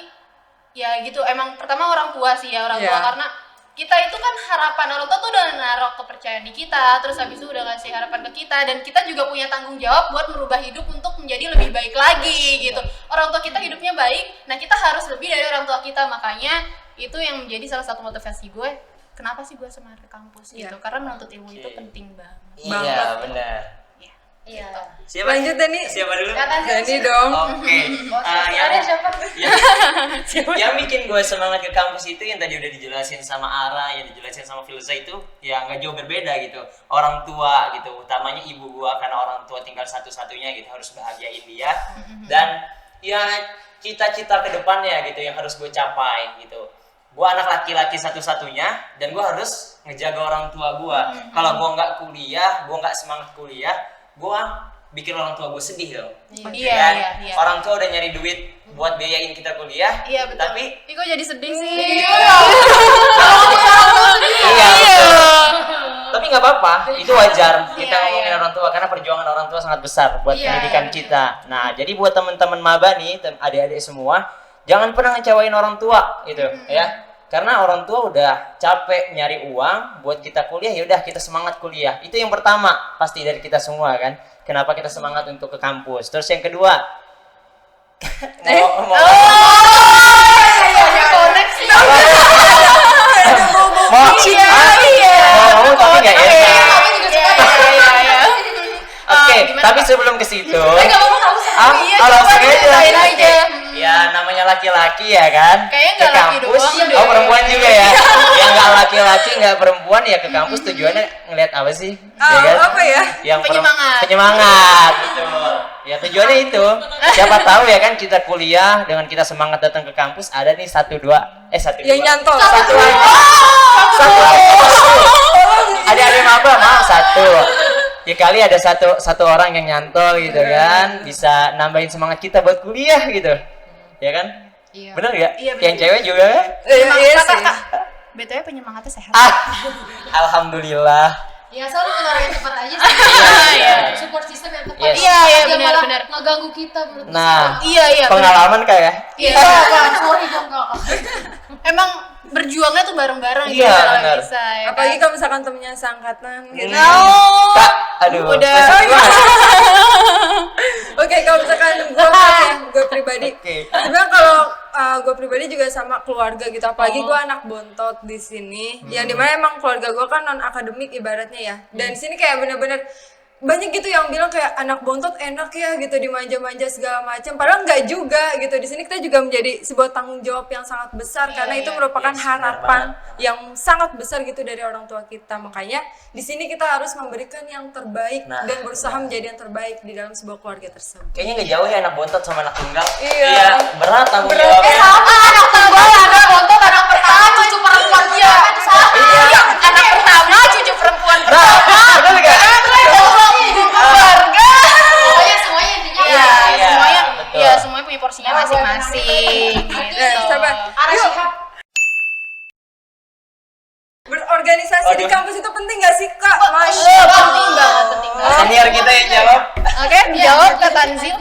ya gitu, emang pertama orang tua sih ya, orang tua Iya. karena kita itu kan harapan orang tua tuh udah naruh kepercayaan di kita, terus habis itu udah ngasih harapan ke kita, dan kita juga punya tanggung jawab buat merubah hidup untuk menjadi lebih baik lagi gitu. Orang tua kita hidupnya baik, nah kita harus lebih dari orang tua kita, makanya itu yang menjadi salah satu motivasi gue. Kenapa sih gue semangat ke kampus gitu? Iya. Karena menuntut ilmu itu Oke. penting banget. Iya, benar. Iya. Siapa? Lanjut, Dani. Siapa dulu? Dani dong. Oke. Ada siapa? Yang bikin gue semangat ke kampus itu yang tadi udah dijelasin sama Ara, yang dijelasin sama Filza itu ya nggak jauh berbeda gitu. Orang tua gitu, utamanya ibu gue, karena orang tua tinggal satu-satunya gitu, harus bahagiain dia. Dan ya cita-cita ke depannya gitu yang harus gue capai gitu. Gue anak laki-laki satu-satunya dan gue harus ngejaga orang tua gue. Kalau gue nggak kuliah, gue nggak semangat kuliah, gue bikin orang tua gue sedih dong. Iya, Ya kan? iya. Orang tua udah nyari duit buat biayain kita kuliah. Iya betul. Tapi Ih, kok jadi sedih sih? iya. betul. Tapi nggak apa-apa, itu wajar kita Iya, ngomongin iya. orang tua karena perjuangan orang tua sangat besar buat Iya, pendidikan iya, kita. Nah, jadi buat teman-teman maba nih, adik-adik semua, jangan pernah ngecewain orang tua gitu ya. Karena orang tua udah capek nyari uang buat kita kuliah, ya udah kita semangat kuliah. Itu yang pertama pasti dari kita semua kan. Kenapa kita semangat untuk ke kampus? Terus yang kedua, mau Koneksi. ngomong tapi nggak enak. Iya. Oke, Gimana, tapi Kak? sebelum ke situ, Nggak mau tahu sama iya, coba langsung aja. ceritain aja. Ya namanya laki-laki ya kan. Kayaknya ke nggak laki kampus. doang deh. Oh perempuan juga ya. Yang nggak laki-laki nggak perempuan ya ke kampus tujuannya ngeliat apa sih? Ya kan? Apa ya? Yang Penyemangat. penyemangat gitu. Ya tujuannya itu. Siapa tahu ya kan kita kuliah dengan kita semangat datang ke kampus ada nih satu dua. Yang nyantol. Satu lagi. Satu. Ada maba mau satu. Ya kali ada satu orang yang nyantol gitu kan, bisa nambahin semangat kita buat kuliah gitu, ya kan? Iya. Bener nggak? Iya, bener. Yang cewek juga kan? Iya sih. BTW penyemangatnya sehat. Alhamdulillah. Ya asal lu orang yang tepat aja sih. Iya. Support system yang tepat. Yes. Iya, Jangan benar, malah benar. ngeganggu kita menurut Nah, Iya, bener. pengalaman kayak. Iya. Sorry dong Kak. Emang berjuangnya tuh bareng-bareng Iya, gitu kalau benar. bisa ya. Apalagi kan? kalau misalkan temennya seangkatan gitu. Kak, aduh. Udah. spesifik banget. Oke, kalau misalkan gue pribadi, Oke. sebenarnya kalau gue pribadi juga sama keluarga gitu, apalagi gue anak bontot di sini, yang dimana emang keluarga gue kan non akademik ibaratnya ya, dan di sini kayak bener-bener banyak gitu yang bilang kayak anak bontot enak ya gitu dimanja-manja segala macam, padahal nggak juga gitu. Di sini kita juga menjadi sebuah tanggung jawab yang sangat besar karena itu merupakan Yes, benar harapan banget. yang sangat besar gitu dari orang tua kita. Makanya di sini kita harus memberikan yang terbaik Nah, dan berusaha menjadi yang terbaik di dalam sebuah keluarga tersebut. Kayaknya nggak jauh ya anak bontot sama anak tunggal. Iya. Berat tanggung jawabnya. Sama anak tunggal, anak bontot, anak pertama, cucu perempuan dia kan sama. Iya, anak pertama, cucu perempuan Nah, bener nggak? keluarga. Pokoknya semuanya intinya Iya, Iya, semuanya betul. iya, semuanya punya porsinya masing-masing gitu. Sabar. arah Yuk. sikap. Berorganisasi di Aduh. kampus itu penting gak sih Kak? Penting banget, penting banget. Senior kita yang jawab. Oke, jawab ke Tanzil.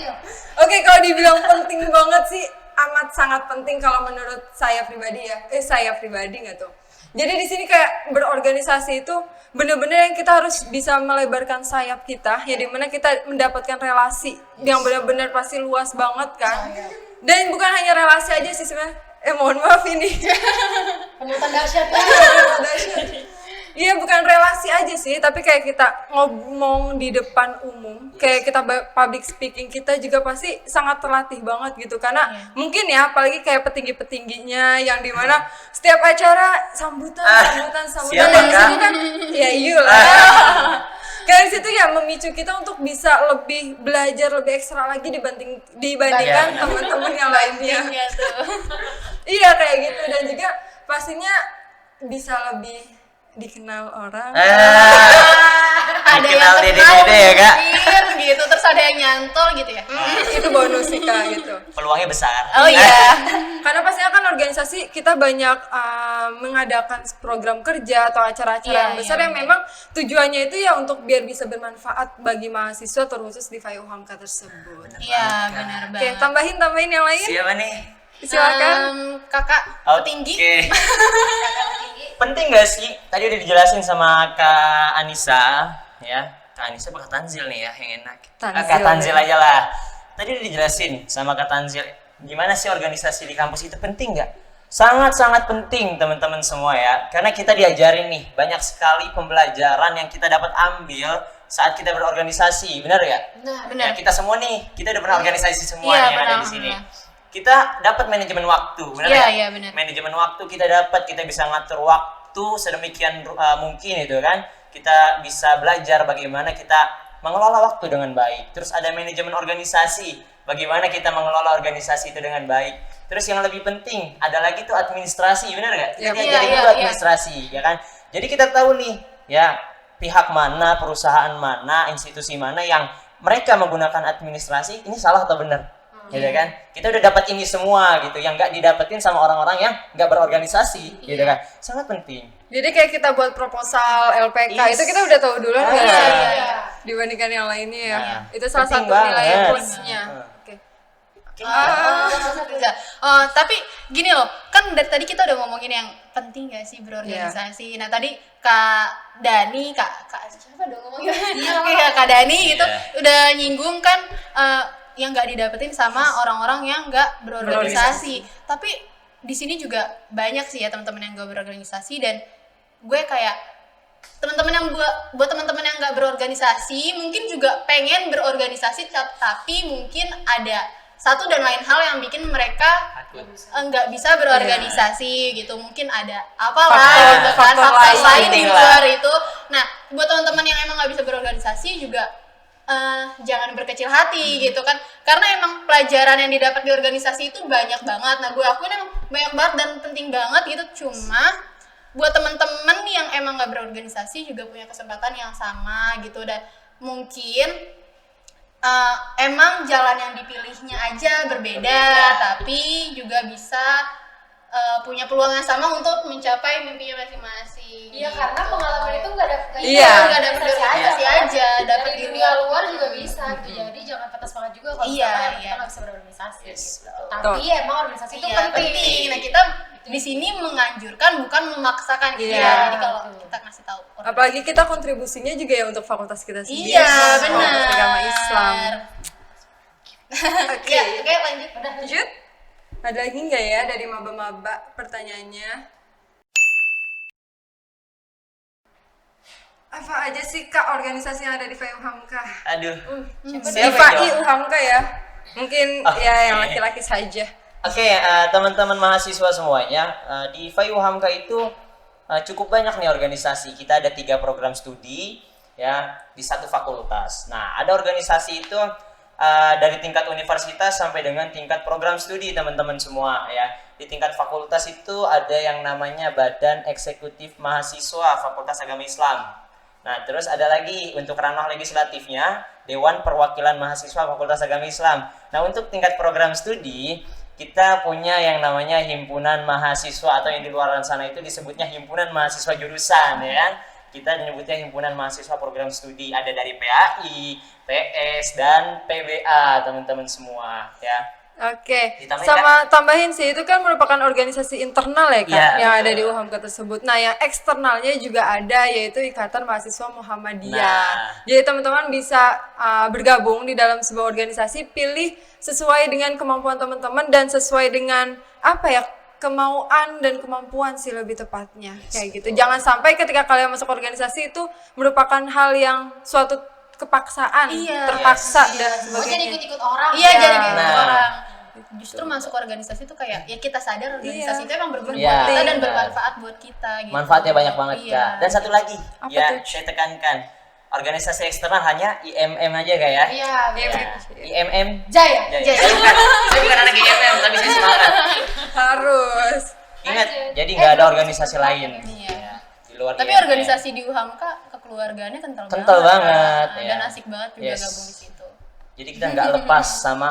Oke, kalau dibilang penting banget sih amat sangat penting kalau menurut saya pribadi ya. Saya pribadi nggak tuh. Jadi di sini kayak berorganisasi itu bener-bener yang kita harus bisa melebarkan sayap kita, ya dimana kita mendapatkan relasi yang benar-benar pasti luas banget kan. Dan bukan hanya relasi aja sih sebenarnya. Mohon maaf ini. Penutan dahsyat. Iya, bukan relasi aja sih, tapi kayak kita ngomong di depan umum, kayak kita public speaking kita juga pasti sangat terlatih banget gitu. Karena mungkin ya, apalagi kayak petinggi-petingginya yang dimana setiap acara sambutan. Siapa, Dan di sini Kak? kan, ya iyalah. Kayak situ ya memicu kita untuk bisa lebih belajar lebih ekstra lagi dibandingkan Iya, teman-teman yang lainnya. Iya tuh. Iya kayak gitu, dan juga pastinya bisa lebih dikenal orang. Ada yang Dikenal kenal dede-dede ya, Kak. mungkin gitu, terus ada yang nyantol gitu ya. Itu bonus sih Kak gitu. Peluangnya besar. Oh iya. Karena pastinya kan organisasi kita banyak mengadakan program kerja atau acara-acara Iya, yang besar iya, yang memang tujuannya itu ya untuk biar bisa bermanfaat bagi mahasiswa terkhusus di FAI UHAMKA tersebut. Iya, benar Oke, banget. tambahin yang lain. Siapa nih? Silakan. Kakak Oke. petinggi. Penting gak sih? Tadi udah dijelasin sama Kak Anissa, ya. Kak Anissa apa Kak Tanzil nih ya, yang enak. Tanzil. Kak Tanzil aja lah. Tadi udah dijelasin sama Kak Tanzil, gimana sih organisasi di kampus itu penting nggak? Sangat-sangat penting teman-teman semua ya. Karena kita diajarin nih, banyak sekali pembelajaran yang kita dapat ambil saat kita berorganisasi, benar ya? Benar. Ya, kita semua nih, kita udah pernah organisasi semua Iya, yang ada benar, di sini. benar. Kita dapat manajemen waktu, benar Iya, ya? iya, benar. Manajemen waktu kita dapat, kita bisa ngatur waktu sedemikian mungkin itu kan. Kita bisa belajar bagaimana kita mengelola waktu dengan baik. Terus ada manajemen organisasi, bagaimana kita mengelola organisasi itu dengan baik. Terus yang lebih penting, ada lagi tuh administrasi, benar nggak? Kita Iya, diajarin iya, dulu iya. administrasi, ya kan? Jadi kita tahu nih, ya pihak mana, perusahaan mana, institusi mana yang mereka menggunakan administrasi, ini salah atau benar? Gitu kan? Kita udah dapat ini semua gitu, yang nggak didapetin sama orang-orang yang nggak berorganisasi, gitu kan? Sangat penting. Jadi kayak kita buat proposal LPK Yes. itu kita udah tahu duluan nggak Iya, sih? iya. Dibandingkan yang lainnya ya. Nah, Itu salah penting satu nilai banget. plusnya. Oke. Tapi gini loh, kan dari tadi kita udah ngomongin yang penting gak sih berorganisasi. Nah tadi Kak Dani, Kak siapa dong ngomongnya? Iya, Kak Dani gitu udah nyinggung kan yang nggak didapetin sama orang-orang yang nggak berorganisasi. Tapi di sini juga banyak sih ya teman-teman yang nggak berorganisasi, dan gue kayak teman-teman yang buat teman-teman yang nggak berorganisasi mungkin juga pengen berorganisasi, tapi mungkin ada satu dan lain hal yang bikin mereka nggak bisa berorganisasi gitu. Mungkin ada apalah gitu kan, faktor faktor lain lain di lah. luar itu. Nah buat teman-teman yang emang nggak bisa berorganisasi juga jangan berkecil hati gitu kan, karena emang pelajaran yang didapat di organisasi itu banyak banget. Nah gue akuin emang banyak banget dan penting banget gitu. Cuma buat teman-teman yang emang nggak berorganisasi juga punya kesempatan yang sama gitu, dan mungkin emang jalan yang dipilihnya aja berbeda, tapi juga bisa punya peluang yang sama untuk mencapai mimpinya masing-masing. Iya, gitu. karena pengalaman itu nggak ada Iya. Nggak ada organisasi aja, dapat dari di dunia luar. luar juga bisa gitu. Jadi jangan patah semangat juga kalau Iya, misalnya iya. kita nggak bisa berorganisasi Yes. gitu. Tapi emang organisasi itu Iya, penting. Nah kita di sini menganjurkan bukan memaksakan. Iya. Jadi kalau kita kasih tahu. Apalagi kita kontribusinya juga ya untuk fakultas kita sendiri. Iya, Fakultas benar. Agama Islam. Oke. Oke, lanjut. Lanjut. Ada lagi nggak ya dari maba-maba pertanyaannya? Apa aja sih Kak organisasi yang ada di FAI UHAMKA? Aduh. Di Siapa FAI yang jawab? UHAMKA ya? Mungkin Oke. ya yang laki-laki saja. Oke, teman-teman mahasiswa semuanya, di FAI UHAMKA itu cukup banyak nih organisasi. Kita ada 3 program studi ya di satu fakultas. Nah, ada organisasi itu dari tingkat universitas sampai dengan tingkat program studi teman-teman semua ya. Di tingkat fakultas itu ada yang namanya Badan Eksekutif Mahasiswa Fakultas Agama Islam. Nah, terus ada lagi untuk ranah legislatifnya Dewan Perwakilan Mahasiswa Fakultas Agama Islam. Nah, untuk tingkat program studi kita punya yang namanya Himpunan Mahasiswa, atau yang di luar sana itu disebutnya Himpunan Mahasiswa Jurusan ya kan. Kita menyebutnya Himpunan Mahasiswa Program Studi, ada dari PAI, PS, dan PBA teman-teman semua ya. Oke, Ditambahin, sama tambahin sih, itu kan merupakan organisasi internal ya Kak, Iya, yang betul. ada di UHAMKA tersebut. Nah, yang eksternalnya juga ada, yaitu Ikatan Mahasiswa Muhammadiyah. Nah. Jadi teman-teman bisa bergabung di dalam sebuah organisasi, pilih sesuai dengan kemampuan teman-teman dan sesuai dengan apa ya, kemauan dan kemampuan sih lebih tepatnya, kayak gitu. Jangan sampai ketika kalian masuk organisasi itu merupakan hal yang suatu kepaksaan, Iya. terpaksa Yes. dan Oh, jadi sebagainya. ikut-ikut orang. Iya, Ya. jadi gitu Nah. orang. Justru masuk organisasi itu kayak ya kita sadar organisasi Iya. itu emang berguna Iya, buat kita dan benar. bermanfaat buat kita gitu. Manfaatnya banyak banget Iya. Kak. Dan satu lagi Apa ya, tuh? saya tekankan, organisasi eksternal hanya IMM aja Kak ya. Iya, Iya. IMM. Jaya. Saya bukan anak IMM tapi saya semangat. Harus. Ingat, jadi nggak ada organisasi lain. Iya. Di luar Tapi IMM. organisasi di UHAMKA kekeluargaannya kental Kental banget, Kak. ya. Dan asik banget juga Yes. gabung di situ. Jadi kita nggak lepas sama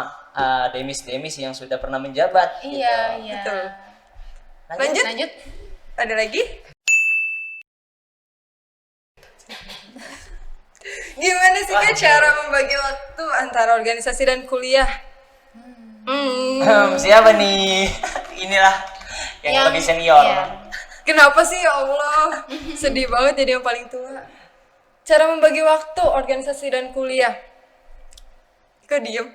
demis-demis yang sudah pernah menjabat. Iya, gitu. iya. Betul. Lanjut. Lanjut. Ada lagi? Gimana sih Kak cara membagi waktu antara organisasi dan kuliah? Siapa nih? Inilah yang lebih senior. Iya. Kenapa sih ya Allah? Sedih banget jadi yang paling tua. Cara membagi waktu organisasi dan kuliah. Kok diem?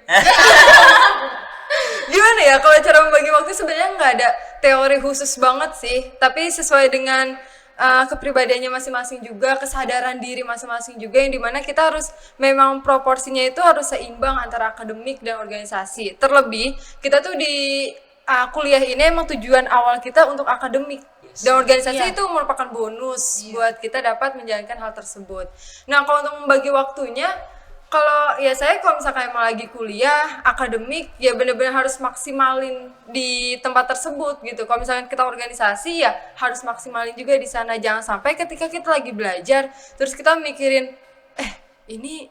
Gimana ya kalau cara membagi waktu sebenarnya nggak ada teori khusus banget sih, tapi sesuai dengan kepribadiannya masing-masing juga, kesadaran diri masing-masing juga, yang dimana kita harus memang proporsinya itu harus seimbang antara akademik dan organisasi. Terlebih kita tuh di kuliah ini emang tujuan awal kita untuk akademik. Dan organisasi itu merupakan bonus buat kita dapat menjalankan hal tersebut. Nah, kalau untuk membagi waktunya, kalau misalkan emang lagi kuliah, akademik, ya benar-benar harus maksimalin di tempat tersebut gitu. Kalau misalkan kita organisasi, ya harus maksimalin juga di sana. Jangan sampai ketika kita lagi belajar, terus kita mikirin, ini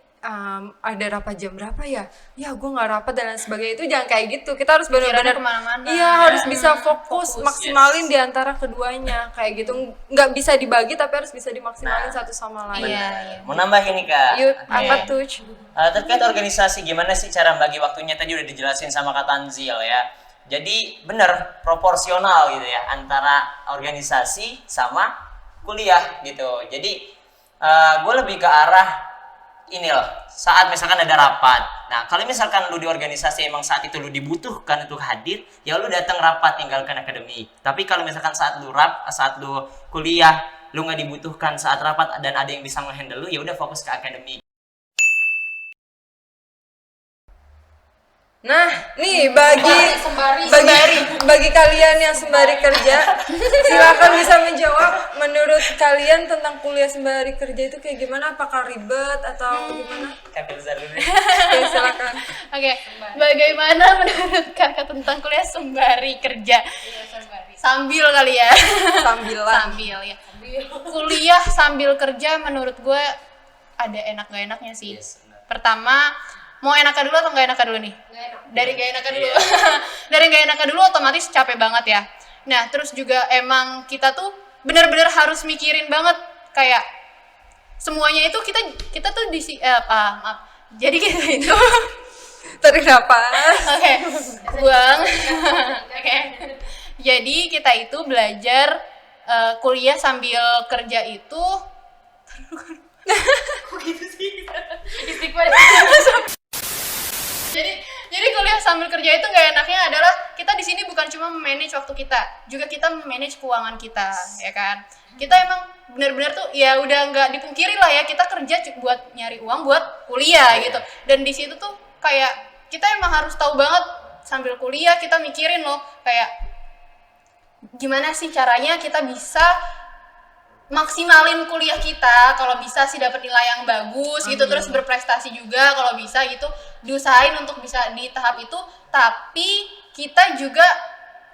ada rapat jam berapa ya? Ya gue nggak rapat dan lain sebagainya. Itu jangan kayak gitu. Kita harus benar-benar kemana-mana. iya, harus bisa fokus maksimalin di antara keduanya kayak gitu. Nggak bisa dibagi tapi harus bisa dimaksimalin satu sama lain. Iya. Mau nambah ini Kak. Yuk, Oke. apa tuh? Terkait organisasi, gimana sih cara bagi waktunya tadi udah dijelasin sama Kak Tanzil ya. Jadi bener proporsional gitu ya antara organisasi sama kuliah gitu. Jadi gue lebih ke arah ini loh, saat misalkan ada rapat. Nah, kalau misalkan lu di organisasi emang saat itu lu dibutuhkan untuk hadir, ya lu datang rapat, tinggalkan akademik. Tapi kalau misalkan saat lu kuliah, lu nggak dibutuhkan saat rapat dan ada yang bisa nge-handle lu, ya udah fokus ke akademik. Nah, nih bagi kalian yang sembari kerja, silakan bisa menjawab menurut kalian tentang kuliah sembari kerja itu kayak gimana? Apakah ribet atau gimana? Kambil dulu. Oke, silakan. Oke, bagaimana menurut kakak tentang kuliah sembari kerja? Sambil kali ya. Sambilan. Sambil ya. Kuliah sambil kerja menurut gue ada enak gak enaknya sih. Yes, benar. Pertama, mau enaknya dulu atau gak enaknya dulu nih? Dari gak enaknya dulu. Dari gak enaknya dulu otomatis capek banget ya. Nah, terus juga emang kita tuh benar-benar harus mikirin banget kayak semuanya itu kita tuh maaf. Jadi kita itu Tarik napas. Oke, buang. Oke. Jadi kita itu belajar kuliah sambil kerja itu. Kok gitu sih? Istighfar. Jadi kuliah sambil kerja itu nggak enaknya adalah kita di sini bukan cuma manage waktu kita, juga kita manage keuangan kita, ya kan? Kita emang benar-benar tuh ya udah nggak dipungkiri lah ya, kita kerja buat nyari uang buat kuliah gitu. Dan di situ tuh kayak kita emang harus tahu banget sambil kuliah kita mikirin loh kayak gimana sih caranya kita bisa maksimalin kuliah kita, kalau bisa sih dapat nilai yang bagus gitu, terus berprestasi juga kalau bisa gitu, diusahain untuk bisa di tahap itu, tapi kita juga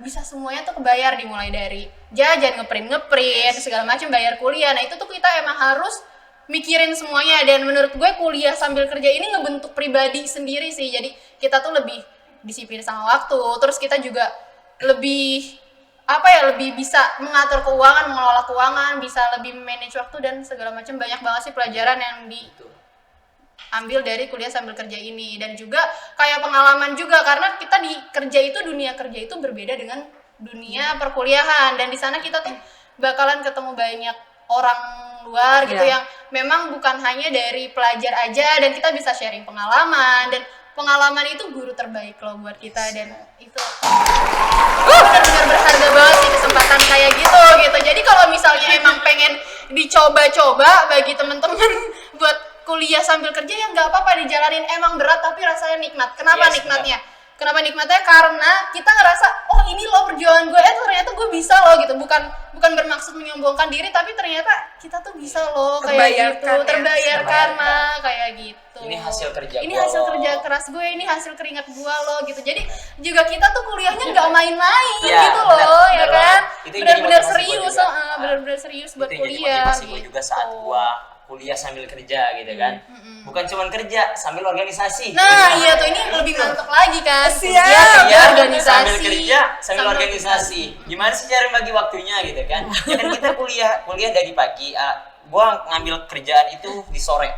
bisa semuanya tuh kebayar, dimulai dari jajan, ngeprint segala macam, bayar kuliah. Nah itu tuh kita emang harus mikirin semuanya, dan menurut gue kuliah sambil kerja ini ngebentuk pribadi sendiri sih. Jadi kita tuh lebih disiplin sama waktu, terus kita juga lebih lebih bisa mengatur keuangan, mengelola keuangan, bisa lebih manage waktu dan segala macam. Banyak banget sih pelajaran yang diambil dari kuliah sambil kerja ini, dan juga kayak pengalaman juga, karena kita di kerja itu, dunia kerja itu berbeda dengan dunia perkuliahan, dan di sana kita tuh bakalan ketemu banyak orang luar gitu yang memang bukan hanya dari pelajar aja, dan kita bisa sharing pengalaman, dan pengalaman itu guru terbaik loh buat kita, dan itu benar-benar berharga banget sih kesempatan kayak gitu. Jadi kalau misalnya emang pengen dicoba-coba bagi temen-temen buat kuliah sambil kerja, ya nggak apa-apa dijalanin, emang berat tapi rasanya nikmat. Kenapa nikmatnya? Kenapa nikmatnya? Karena kita ngerasa oh ini loh perjuangan gue, ternyata gue bisa loh gitu. Bukan bermaksud menyombongkan diri, tapi ternyata kita tuh bisa loh kayak gitu, terbayarkan lah kayak gitu. Ini hasil kerja Ini gua hasil loh. kerja keras gue, ini hasil keringat gue loh gitu. Jadi juga kita tuh kuliahnya nggak main-main Iya, gitu benar, loh, ya benar kan? banget. Itu yang jadi Benar-benar motivasi gua serius, juga. benar-benar serius buat Itu yang jadi kuliah. motivasi gue juga saat gitu. gua kuliah sambil kerja gitu kan. Bukan cuma kerja, sambil organisasi. Nah, iya tuh ini lebih mantep lagi kan. Siap. Kuliah, kerja, Ya, organisasi. sambil kerja, sambil organisasi. Gimana sih cara bagi waktunya gitu kan? Ya kan kita kuliah dari pagi. Gua ngambil kerjaan itu di sore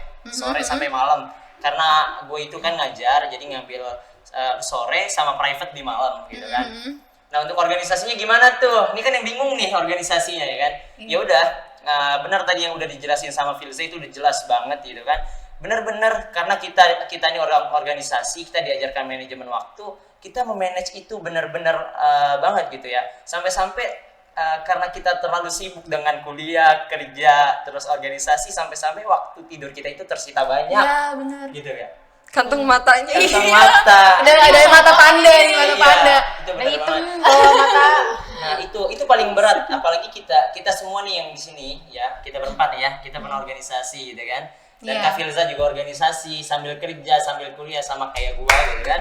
sampai malam. Karena gue itu kan ngajar, jadi ngambil sore sama private di malam gitu kan. Nah untuk organisasinya gimana tuh? Ini kan yang bingung nih organisasinya ya kan. Ya udah, benar tadi yang udah dijelasin sama Filza itu udah jelas banget gitu kan. Bener-bener karena kita ini orang organisasi, kita diajarkan manajemen waktu, kita memanage itu bener-bener banget gitu ya. Sampai-sampai karena kita terlalu sibuk dengan kuliah, kerja, terus organisasi, sampai-sampai waktu tidur kita itu tersita banyak. Iya, benar. Gitu ya. Kantung matanya. Kantong mata. Ada mata panda nih, mata panda. Itu Nah, bener itu banget. mata. Nah itu paling berat, apalagi kita semua nih yang di sini ya, kita berempat ya, kita pernah organisasi gitu kan. Dan Iya. Kak Filza juga organisasi sambil kerja sambil kuliah sama kayak gua gitu kan.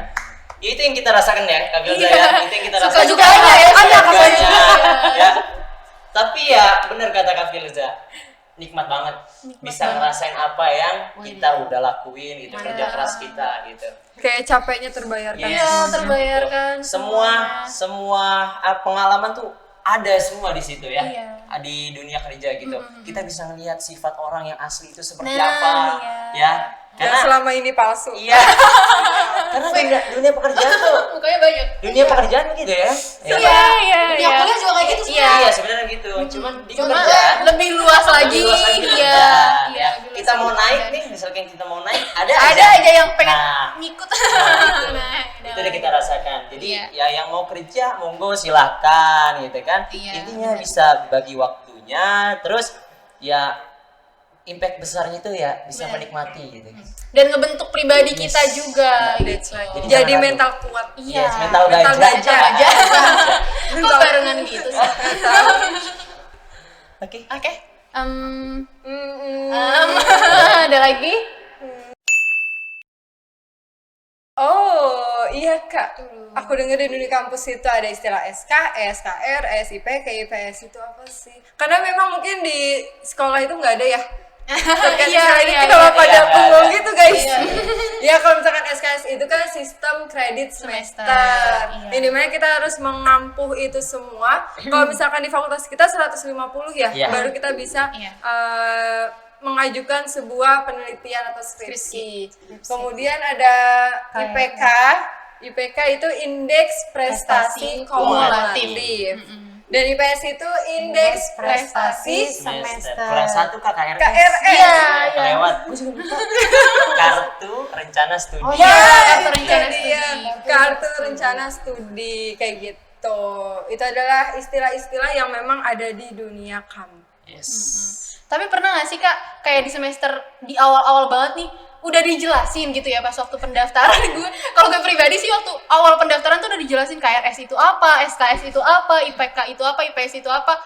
Ya, itu yang kita rasakan ya Kak Filza ya, itu yang kita Suka rasakan. juga aja ya, ada Sukanya, kakaknya. ya. Tapi ya bener kata Kak Filza, nikmat banget bisa ngerasain apa yang kita udah lakuin gitu, kerja keras kita gitu. Kayak capeknya terbayarkan. Yes. Iya, terbayarkan Semua pengalaman tuh ada semua di situ ya. Iya. Di dunia kerja gitu. Kita bisa ngelihat sifat orang yang asli itu seperti Nah, apa iya. ya. Dan Karena selama ini palsu. iya. Karena dunia pekerjaan tuh, Mukanya banyak. dunia pekerjaan gitu ya. Iya. Dunia kuliah juga kayak gitu Iya. Iya, sebenarnya gitu. Cuman di Cuma pekerjaan lebih luas lagi. lebih luas lagi Iya. pekerjaan, Iya. ya. lebih Kita luas mau lagi naik pekerjaan. nih, misalkan kita mau naik, ada Ada aja yang pengen Nah, ngikut. itu. Nah, Itu udah kita rasakan. Jadi Iya. ya yang mau kerja monggo silahkan gitu kan. Iya, Intinya benar. bisa bagi waktunya, terus ya impact besarnya itu ya bisa Benar. menikmati gitu. Dan ngebentuk pribadi kita Yes. juga That's gitu. right. Jadi Jadi jangan mental kuat. Iya. Yes, mental Mental gajah. gajah. Kok barengan gitu sih? Oke. Oke. Ada lagi? Oh iya kak, aku dengar di dunia kampus itu ada istilah SKS, KRS, IPK, IPS itu apa sih? Karena memang mungkin di sekolah itu nggak ada ya. Terkait Iya, istilah ini iya, kalau iya, pada iya, bengong ada. gitu guys. Iya. Ya kalau misalkan SKS itu kan sistem kredit semester. Iya. Ini dimana kita harus mengampuh itu semua. Kalau misalkan di fakultas kita 150 ya, Iya. baru kita bisa Iya. mengajukan sebuah penelitian atau skripsi. Skripsi. Kemudian ada IPK. IPK itu indeks prestasi Prestasi kumulatif. Dan IPS itu indeks prestasi Semester. Kurang satu KRS. KRS. Iya, iya. Lewat. Kartu rencana studi. Oh, Ya, iya, itu kartu rencana dia. studi. Kartu rencana studi kayak gitu. Itu adalah istilah-istilah yang memang ada di dunia kampus. Yes. Tapi pernah gak sih kak, kayak di semester di awal-awal banget nih, udah dijelasin gitu ya pas waktu pendaftaran gue. Kalau gue pribadi sih waktu awal pendaftaran tuh udah dijelasin KRS itu apa, SKS itu apa, IPK itu apa, IPS itu apa.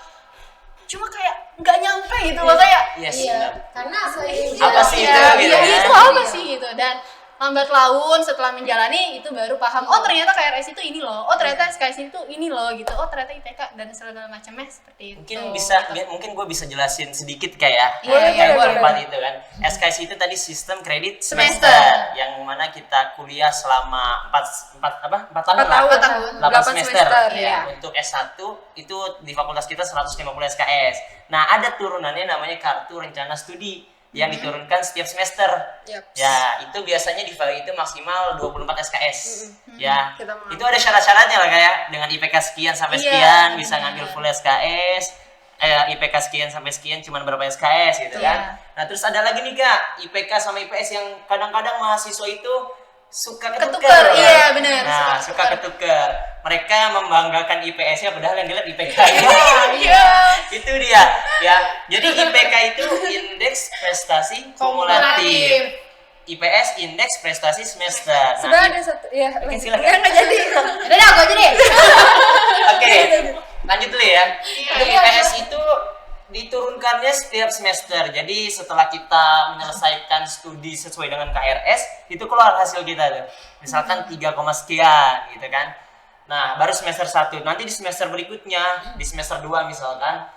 Cuma kayak nggak nyampe gitu loh kayak. Yes, Iya. benar. Karena selain Apa sih itu, Iya, gitu iya, ya? itu apa sih gitu. Dan lambat laun setelah menjalani itu baru paham, oh ternyata KRS itu ini loh, oh ternyata SKS itu ini loh gitu, oh ternyata IPK dan segala macamnya seperti itu. Mungkin gue bisa jelasin sedikit kayak Iya, yang boleh, keempat itu kan. SKS itu tadi sistem kredit Semester. semester, yang mana kita kuliah selama 4 tahun Empat lah. tahun. 4 tahun. 8 8 semester, semester, ya. ya. Untuk S1 itu di fakultas kita 150 SKS. Nah, ada turunannya namanya kartu rencana studi yang diturunkan setiap semester. Yap. Ya, itu biasanya di file itu maksimal 24 SKS. Ya, Kita mau itu ada syarat-syaratnya lah kayak dengan IPK sekian sampai Iya, sekian bisa benar. ngambil full SKS. IPK sekian sampai sekian cuman berapa SKS gitu Iya. kan. Nah, terus ada lagi nih Kak, IPK sama IPS yang kadang-kadang mahasiswa itu suka ketuker. Ketuker, iya, benar, Nah, suka suka ketuker. Mereka membanggakan IPS-nya padahal yang dilihat IPK-nya. Iya. Itu dia ya. Jadi IPK itu indeks prestasi kumulatif. IPS indeks prestasi semester. Nah, Sebenarnya ada satu, ya lanjut. silakan. Ya nggak jadi. Udah dah, gue aja deh. Oke, lanjut dulu ya. Untuk Iya. IPS itu diturunkannya setiap semester. Jadi setelah kita menyelesaikan studi sesuai dengan KRS, itu keluar hasil kita tuh. Misalkan 3, sekian gitu kan. Nah, baru semester 1. Nanti di semester berikutnya, di semester 2 misalkan,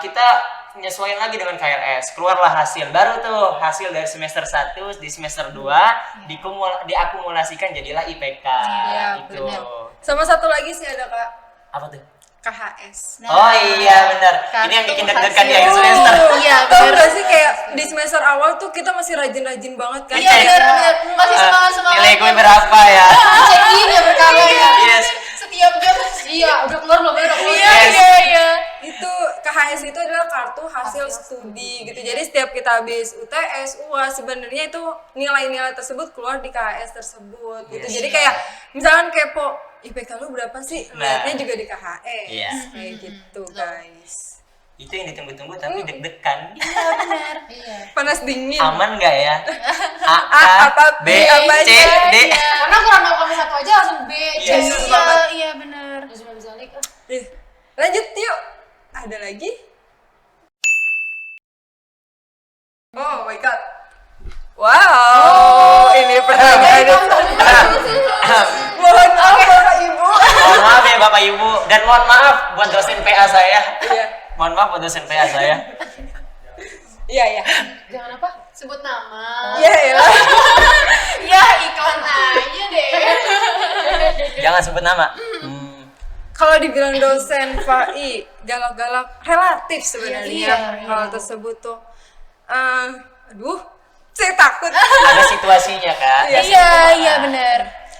kita menyesuaikan lagi dengan KRS. Keluarlah hasil. Baru tuh hasil dari semester 1 di semester 2 diakumulasikan jadilah IPK. Iya, Gitu. benar. Sama satu lagi sih ada Kak, Apa tuh? KHS. Oh iya benar. Ini yang bikin deg-degan di akhir semester. Iya, Tahu bener. nggak sih kayak di semester awal tuh kita masih rajin-rajin banget kan? Iya, bener. Masih semangat-semangat. Nilai gue berapa ya? Cekin ya berkala ya. Yes. Setiap jam. Iya, udah keluar belum? Udah keluar. Iya, Yes. iya. Itu KHS itu adalah kartu hasil studi gitu. Jadi setiap kita habis UTS, UAS sebenarnya itu nilai-nilai tersebut keluar di KHS tersebut gitu. Yes. Jadi kayak misalkan kepo IPK lu berapa sih? Nah. Lihatnya juga di KHS. Iya. Kayak gitu, guys. Itu yang ditunggu-tunggu tapi deg-degan. Iya. Panas dingin. Aman nggak ya? A, apa, B, apa C, aja. D. Karena kurang tahu kami satu aja langsung B, C, Yes. Iya, bener. Terus belum bisa lik. Ih, lanjut yuk. Ada lagi? Oh my god. Wow, ini pertanyaan. Mohon maaf Bapak Ibu. Mohon maaf ya Bapak Ibu dan mohon maaf buat dosen PA saya. Iya. Mohon maaf buat dosen PA saya. Iya, iya. Jangan apa? Sebut nama. Iya, ya. Ya, iklan aja deh. Jangan sebut nama. Kalau dibilang dosen FAI galak-galak relatif sebenarnya Iya, hal tersebut tuh. Aduh, saya takut. Ada situasinya Kak. Iya, bener.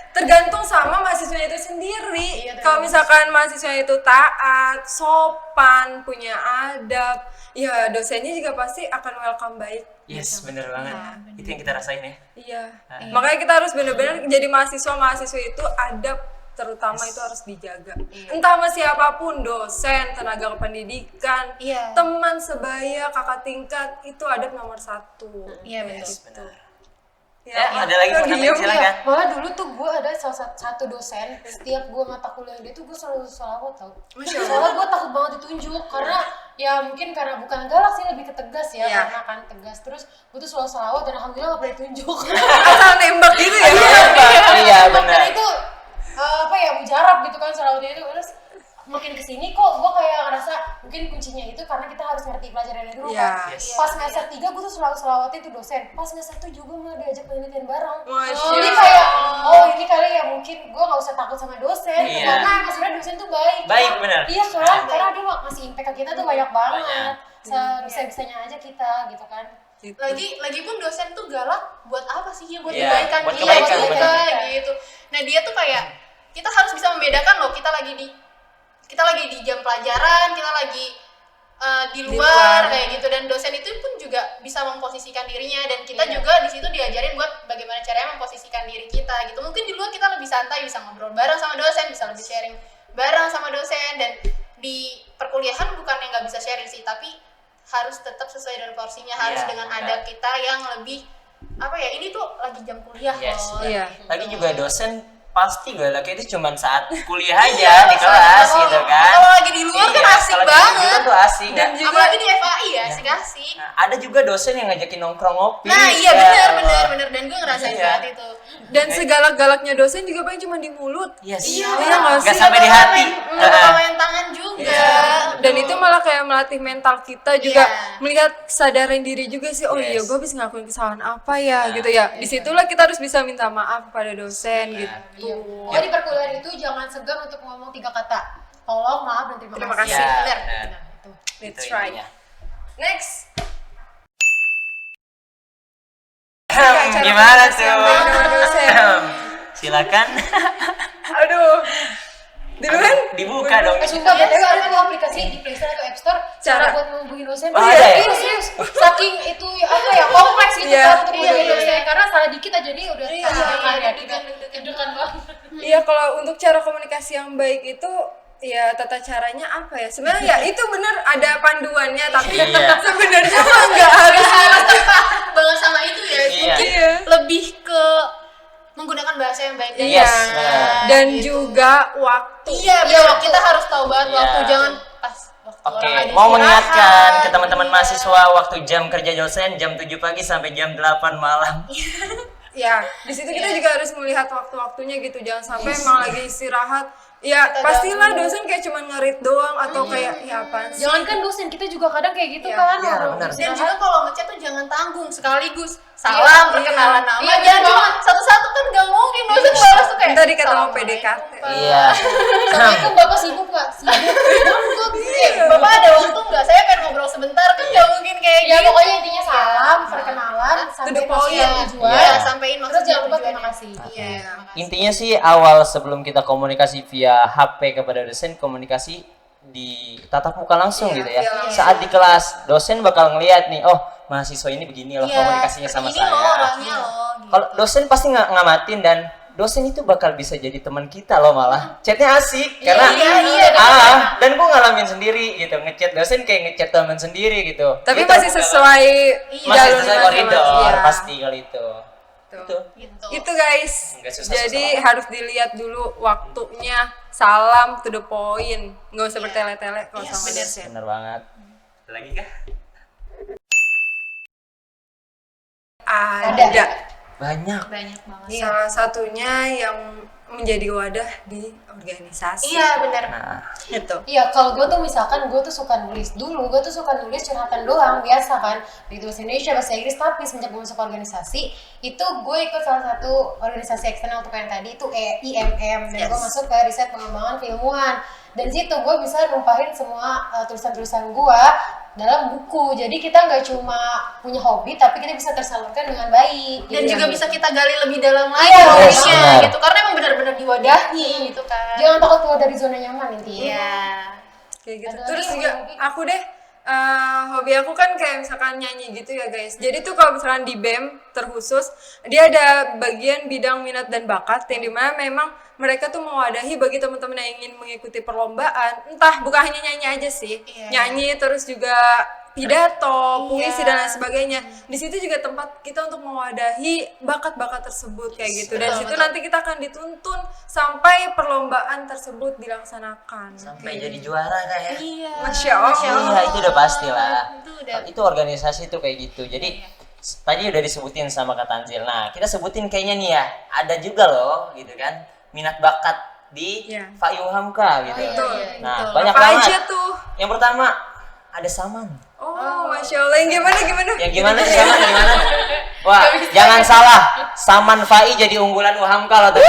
Tergantung sama mahasiswa itu sendiri. Iya, Kalau misalkan mahasiswa itu taat, sopan, punya adab, ya dosennya juga pasti akan welcome baik. Yes, bener banget. Itu yang kita rasain ya. Iya. Makanya kita harus benar-benar jadi mahasiswa itu adab terutama itu harus dijaga. Entah sama siapapun, dosen, tenaga pendidikan, Iya. teman sebaya, kakak tingkat, itu adab nomor 1. Iya, Kayak betul. gitu. Ya, ada lagi kok mau nambahin, diem? silakan. Malah dulu tuh gue ada satu dosen, setiap gue mata kuliah dia tuh gue selalu salawat tau. Soalnya gue takut banget ditunjuk karena ya mungkin karena bukan galak sih, lebih ke tegas ya, Iya. karena kan tegas. Terus gue tuh selalu salawat dan alhamdulillah gak pernah ditunjuk. Asal nembak gitu ya. Iya benar. Dan itu apa ya, mujarab gitu kan salawatnya itu. Terus makin kesini kok gue kayak ngerasa mungkin kuncinya itu karena kita harus ngerti pelajarannya dulu Iya. kan. Yes. Pas semester 3 gue tuh selalu selawatnya itu dosen. Pas semester 1 juga malah diajak penelitian bareng. Masya Jadi Allah. kayak oh ini kali ya mungkin gue nggak usah takut sama dosen Iya. karena emang sebenarnya dosen tuh baik. Baik, benar. Iya kan, karena dia ngasih impact ke kita tuh banyak banget. Banyak. Bisa-bisanya aja kita gitu kan. Gitu. Lagi pun dosen tuh galak buat apa sih ya? Buat Iya, kebaikan buat dia, kebaikan, buat benar. kita gitu. Nah, dia tuh kayak kita harus bisa membedakan loh, kita lagi di jam pelajaran, kita lagi di luar kayak gitu, dan dosen itu pun juga bisa memposisikan dirinya, dan kita juga di situ diajarin buat bagaimana caranya memposisikan diri kita gitu. Mungkin di luar kita lebih santai, bisa ngobrol bareng sama dosen, bisa lebih sharing bareng sama dosen, dan di perkuliahan bukan yang nggak bisa sharing sih, tapi harus tetap sesuai dengan porsinya, harus Iya, dengan benar. adab kita yang lebih apa ya, ini tuh lagi jam kuliah Yes, loh. Iya. Lagi juga dosen pasti galaknya itu cuma saat kuliah aja di kelas Kalau- gitu kan. Kalau lagi di luar kan asik kalau di banget. luar tuh asik. Dan Nah, juga- Apalagi di FAI ya, asik-asik. nah, ada juga dosen yang ngajakin nongkrong ngopi. Nah, iya Ya benar, Allah. dan gue ngerasain Iya. banget itu. Dan segalak-galaknya dosen juga paling cuma di mulut. Yes. Iya, nggak Nggak sih? sampai di hati. Nggak bakal main tangan juga. Dan itu malah kayak melatih mental kita juga, Iya. melihat kesadaran diri juga sih. Oh iya, Yes. gue habis ngelakuin kesalahan apa ya gitu ya. Disitulah kita harus bisa minta maaf kepada dosen gitu. Iya. Pokoknya di perkuliahan itu jangan segan untuk ngomong 3 kata. Tolong, maaf, dan terima Terima kasih. kasih. Ya, benar. benar. Itu. That's Itu right. intinya. Next. Gimana komunikasi yang baik dengan tuh? dosen. Silakan. Aduh. Duluan? Dibuka dong. Sumpah, BTW ada tuh aplikasi di Play Store atau App Store Cara- cara buat menghubungi dosen. Oh, ada ya? Iya, serius. Saking itu apa ya, kompleks gitu Iya. kan untuk menghubungi Iya, dosen. iya. Karena salah dikit aja dia udah Iya, deg-degan ya, deg-degan, deg-degan banget. Iya, kalau untuk cara komunikasi yang baik itu ya tata caranya apa ya? Sebenarnya ya itu benar ada panduannya, tapi Iya. sebenarnya mah nggak harus Harus tepat sama itu ya, Iya. mungkin Iya. lebih ke menggunakan bahasa yang baik dan Iya. Yes, benar. Dan gitu. juga waktu. Iya, betul. Kita harus tahu banget Iya. waktu, jangan pas waktu Oke, orang lagi mau istirahat. mengingatkan ke teman-teman Iya. mahasiswa waktu jam kerja dosen jam 7 pagi sampai jam 8 malam. Ya, di situ kita juga harus melihat waktu-waktunya gitu. Jangan sampai emang lagi istirahat. Ya, Kita pastilah ganggu. dosen kayak cuman ngerit doang atau kayak ya apaan sih? Jangan kan dosen, kita juga kadang kayak gitu Iya, kan. iya, orang benar. Dan istirahat. juga kalau ngechat tuh jangan tanggung, sekaligus salam, perkenalan nama, Iya, jangan betul. cuma satu-satu kan gak mungkin, dosen balas tuh kayak Ntar dikata mau "Assalamualaikum, PDKT." Pak." Iya. Assalamualaikum Bapak, sibuk nggak? Sibuk. Bapak ada waktu nggak? Saya pengen ngobrol sebentar, kan gak mungkin kayak Ya gitu. pokoknya intinya salam, perkenalan, To the sampai point. maksudnya tujuan. Iya, sampein Terus maksudnya jangan lupa tujuannya. terima kasih. Iya, terima kasih. Intinya sih awal sebelum kita komunikasi via HP kepada dosen, komunikasi di tatap muka langsung Iya, gitu ya. iya, langsung. Saat di kelas, dosen bakal ngeliat nih, oh mahasiswa ini begini loh Iya, komunikasinya sama ini saya. loh orangnya loh. Gitu. Kalau dosen pasti ngamatin dan dosen itu bakal bisa jadi teman kita loh malah. Chatnya asik karena iya, dan gue ngalamin sendiri gitu, ngechat dosen kayak ngechat teman sendiri gitu. Tapi Itu masih bukan- sesuai masih jalur sesuai masing-masing. koridor Iya. pasti kalau itu. Tuh. Itu. Gitu. Itu guys. Nggak susah-susah Jadi banget. harus dilihat dulu waktunya. Salam to the point. Nggak usah bertele-tele kalau Iya, sama bener. dosen. Bener banget. Ada lagi kah? Ada. Banyak. Banyak banget. Salah satunya yang menjadi wadah di organisasi. Iya, benar. Nah, Gitu. Iya, kalau gue tuh misalkan gue tuh suka nulis dulu, gue tuh suka nulis curhatan doang biasa kan, begitu bahasa Indonesia, bahasa Inggris. Tapi semenjak gue masuk organisasi, itu gue ikut salah satu organisasi eksternal untuk yang tadi itu IMM, dan gue masuk ke riset pengembangan keilmuan. Dan situ gue bisa numpahin semua tulisan-tulisan gue dalam buku. Jadi kita nggak cuma punya hobi, tapi kita bisa tersalurkan dengan baik. Dan Gitu. juga bisa kita gali lebih dalam lagi Iya, hobinya benar. gitu. Karena emang benar-benar diwadahi gitu kan. Jangan takut keluar dari zona nyaman intinya. Iya. Kayak gitu. Ada Terus lagi juga hobi? aku deh hobi aku kan kayak misalkan nyanyi gitu ya guys. Jadi tuh kalau misalkan di BEM terkhusus dia ada bagian bidang minat dan bakat yang dimana memang mereka tuh mewadahi bagi teman-teman yang ingin mengikuti perlombaan. Entah bukan hanya nyanyi aja sih, Iya. nyanyi terus juga pidato, puisi Iya. dan lain sebagainya. Di situ juga tempat kita untuk mewadahi bakat-bakat tersebut kayak gitu. Dan Betul, situ betul. nanti kita akan dituntun sampai perlombaan tersebut dilaksanakan. sampai Kayak jadi gitu. juara kayak. Iya. Masya Allah. Iya, itu udah pasti lah. Itu udah. Itu organisasi tuh kayak gitu. Jadi tadi udah disebutin sama Kak Tanzil. Nah, kita sebutin kayaknya nih ya, ada juga loh gitu kan, minat bakat di Iya. Fayuhamka gitu. Betul. Nah, betul. banyak Apa banget. aja tuh? Yang pertama ada Saman. Oh, Masya Allah. Yang gimana? Yang gimana sih Saman gimana? Wah, jangan salah. Saman Fai jadi unggulan Uhamka loh tuh.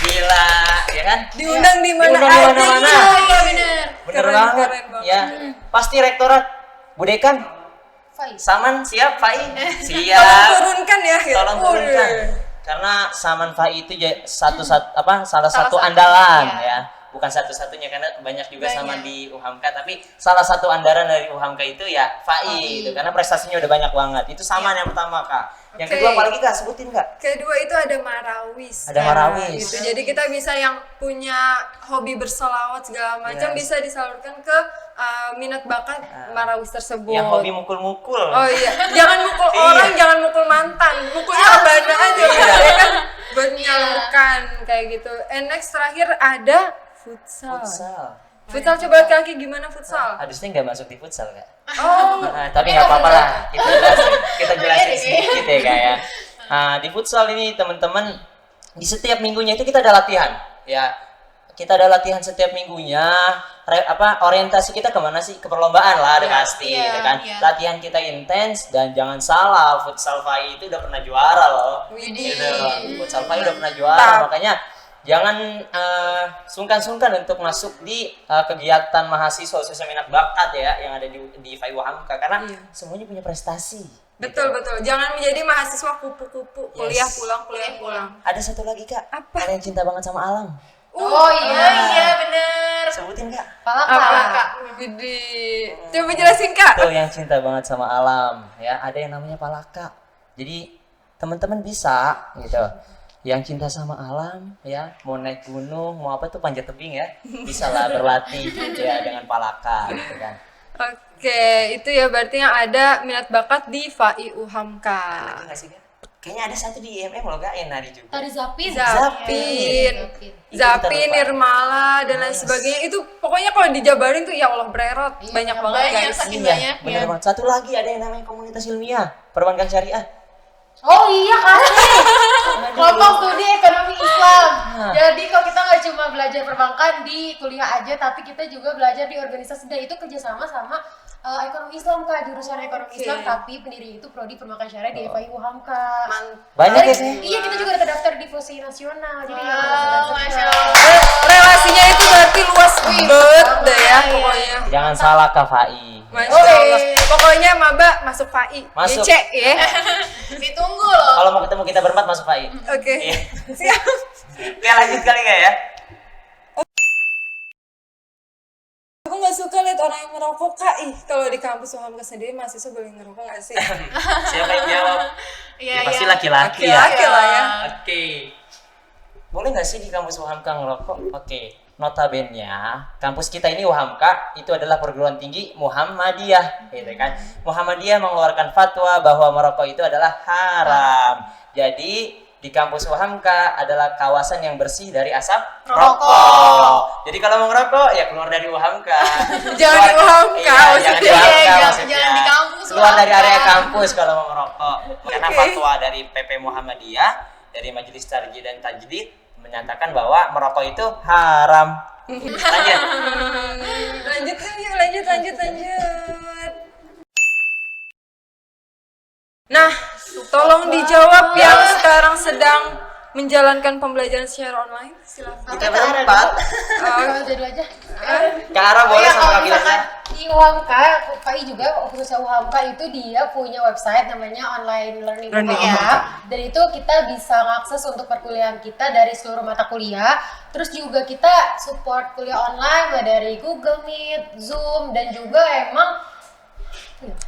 Gila, ya kan? Diundang di mana Diundang di aja. mana-mana. Iya, benar. Bener Keren, banget. keren banget. Ya, pasti rektorat. Bu Dekan, Faiz. Saman siap Fai? Tolong Siap. turunkan ya. gitu. Tolong Waduh. turunkan. Karena Saman Fai itu salah Salah satu satu, andalan iya. ya. Bukan satu-satunya karena banyak juga Banyak. Saman di Uhamka, tapi salah satu andalan dari Uhamka itu ya Fai gitu. Karena prestasinya udah banyak banget. Itu Saman yang pertama, Kak. Yang Oke. kedua apalagi Kak? Sebutin Kak. Kedua itu ada marawis. Ada marawis. Gitu. Jadi kita bisa yang punya hobi bersolawat segala macam Yes. bisa disalurkan ke minat bakat marawis tersebut. Yang hobi mukul-mukul. Oh iya, jangan mukul Iya. orang, jangan mukul mantan. Mukulnya abana aja udah ya kan buat menyalurkan kayak gitu. And next terakhir ada futsal. Futsal. Futsal coba kaki gimana futsal? Harusnya nggak masuk di futsal Kak. Oh, Nah, tapi nggak apa-apa lah, kita jelasin sedikit ya Kak ya. Nah, di futsal ini teman-teman di setiap minggunya itu kita ada latihan ya. Kita ada latihan setiap minggunya. Orientasi kita kemana sih? Ke perlombaan lah, ada Iya, pasti, iya, ya kan? iya. Latihan kita intens dan jangan salah, futsal Fai itu udah pernah juara loh. Widih. Gitu. Futsal Fai udah pernah juara, Mantap. makanya jangan sungkan-sungkan untuk masuk di kegiatan mahasiswa khususnya minat bakat ya yang ada di Fai Wahamka karena Iya. semuanya punya prestasi. betul betul. Jangan menjadi mahasiswa kupu-kupu, kuliah Yes. pulang, kuliah pulang. Ada satu lagi Kak, Apa? kalian cinta banget sama alam. Oh iya, iya benar. Sebutin Kak. Apa Palaka. kak? Widih. Coba jelasin kak. Tuh yang cinta banget sama alam ya, ada yang namanya Palaka. Jadi teman-teman bisa gitu. Yang cinta sama alam ya, mau naik gunung, mau apa tuh panjat tebing ya, bisa lah berlatih ya dengan Palaka gitu kan. Oke, itu ya berarti yang ada minat bakat di FAI UHAMKA. Ada nggak sih Kak? Kayaknya ada satu di IMM loh Kak, Enari juga. Tadi Zapin. Zapin, Itu Zapin, kita lupa. Nirmala dan lain Yes. sebagainya. Itu pokoknya kalau dijabarin tuh ya Allah bererot, Iya, banyak banget banyak, guys. saking Iya, banyak bener ya. banget. Satu lagi ada yang namanya komunitas ilmiah perbankan syariah. Oh iya kan. Kelompok studi ekonomi Islam. Jadi kalau kita nggak cuma belajar perbankan di kuliah aja, tapi kita juga belajar di organisasi dan itu kerjasama sama ekonomi Islam Kak, jurusan ekonomi Oke. Islam, tapi pendiri itu prodi perbankan syariah di FAI UHAMKA. Banyak ya Dari- sih. Iya, kita juga udah terdaftar di Fosi Nasional. Jadi ya, Masya Allah. Relasinya itu berarti luas banget deh ya pokoknya. Jangan salah Kak Fai. Masya Allah. Pokoknya maba masuk FAI. Masuk. DC ya. Ditunggu loh. Kalau mau ketemu kita berempat masuk Fai. Oke. Iya. Siap. Oke lanjut kali nggak ya? Aku nggak suka lihat orang yang merokok kak. Ih, kalau di kampus UHAMKA sendiri mahasiswa boleh ngerokok nggak sih? Siapa yang jawab? Iya, Ya, pasti iya. laki-laki ya. Laki-laki lah ya. Oke. Boleh nggak sih di kampus UHAMKA ngerokok? Oke. Notabene-nya, kampus kita ini UHAMKA itu adalah perguruan tinggi Muhammadiyah, gitu kan? Muhammadiyah mengeluarkan fatwa bahwa merokok itu adalah haram. Jadi di kampus UHAMKA adalah kawasan yang bersih dari asap rokok. Jadi kalau mau ngerokok ya keluar dari UHAMKA. Jangan di UHAMKA, Iya, jangan di maksudnya. UHAMKA Jangan- maksudnya. jangan di kampus Keluar dari UHAMKA. area kampus kalau mau ngerokok. Karena Oke. fatwa dari PP Muhammadiyah dari Majelis Tarjih dan Tajdid menyatakan bahwa merokok itu haram. Lanjut. Lanjut yuk, lanjut. Nah, tolong dijawab yang sekarang sedang menjalankan pembelajaran secara online. Silakan. Kita berempat. Kalau jadul aja. Ke arah boleh Iya, sama kalau Kak Gilang. misalkan Di UHAMKA, FAI juga, khususnya UHAMKA itu dia punya website namanya Online Learning Learning UHAMKA. Dan itu kita bisa mengakses untuk perkuliahan kita dari seluruh mata kuliah. Terus juga kita support kuliah online mulai dari Google Meet, Zoom, dan juga emang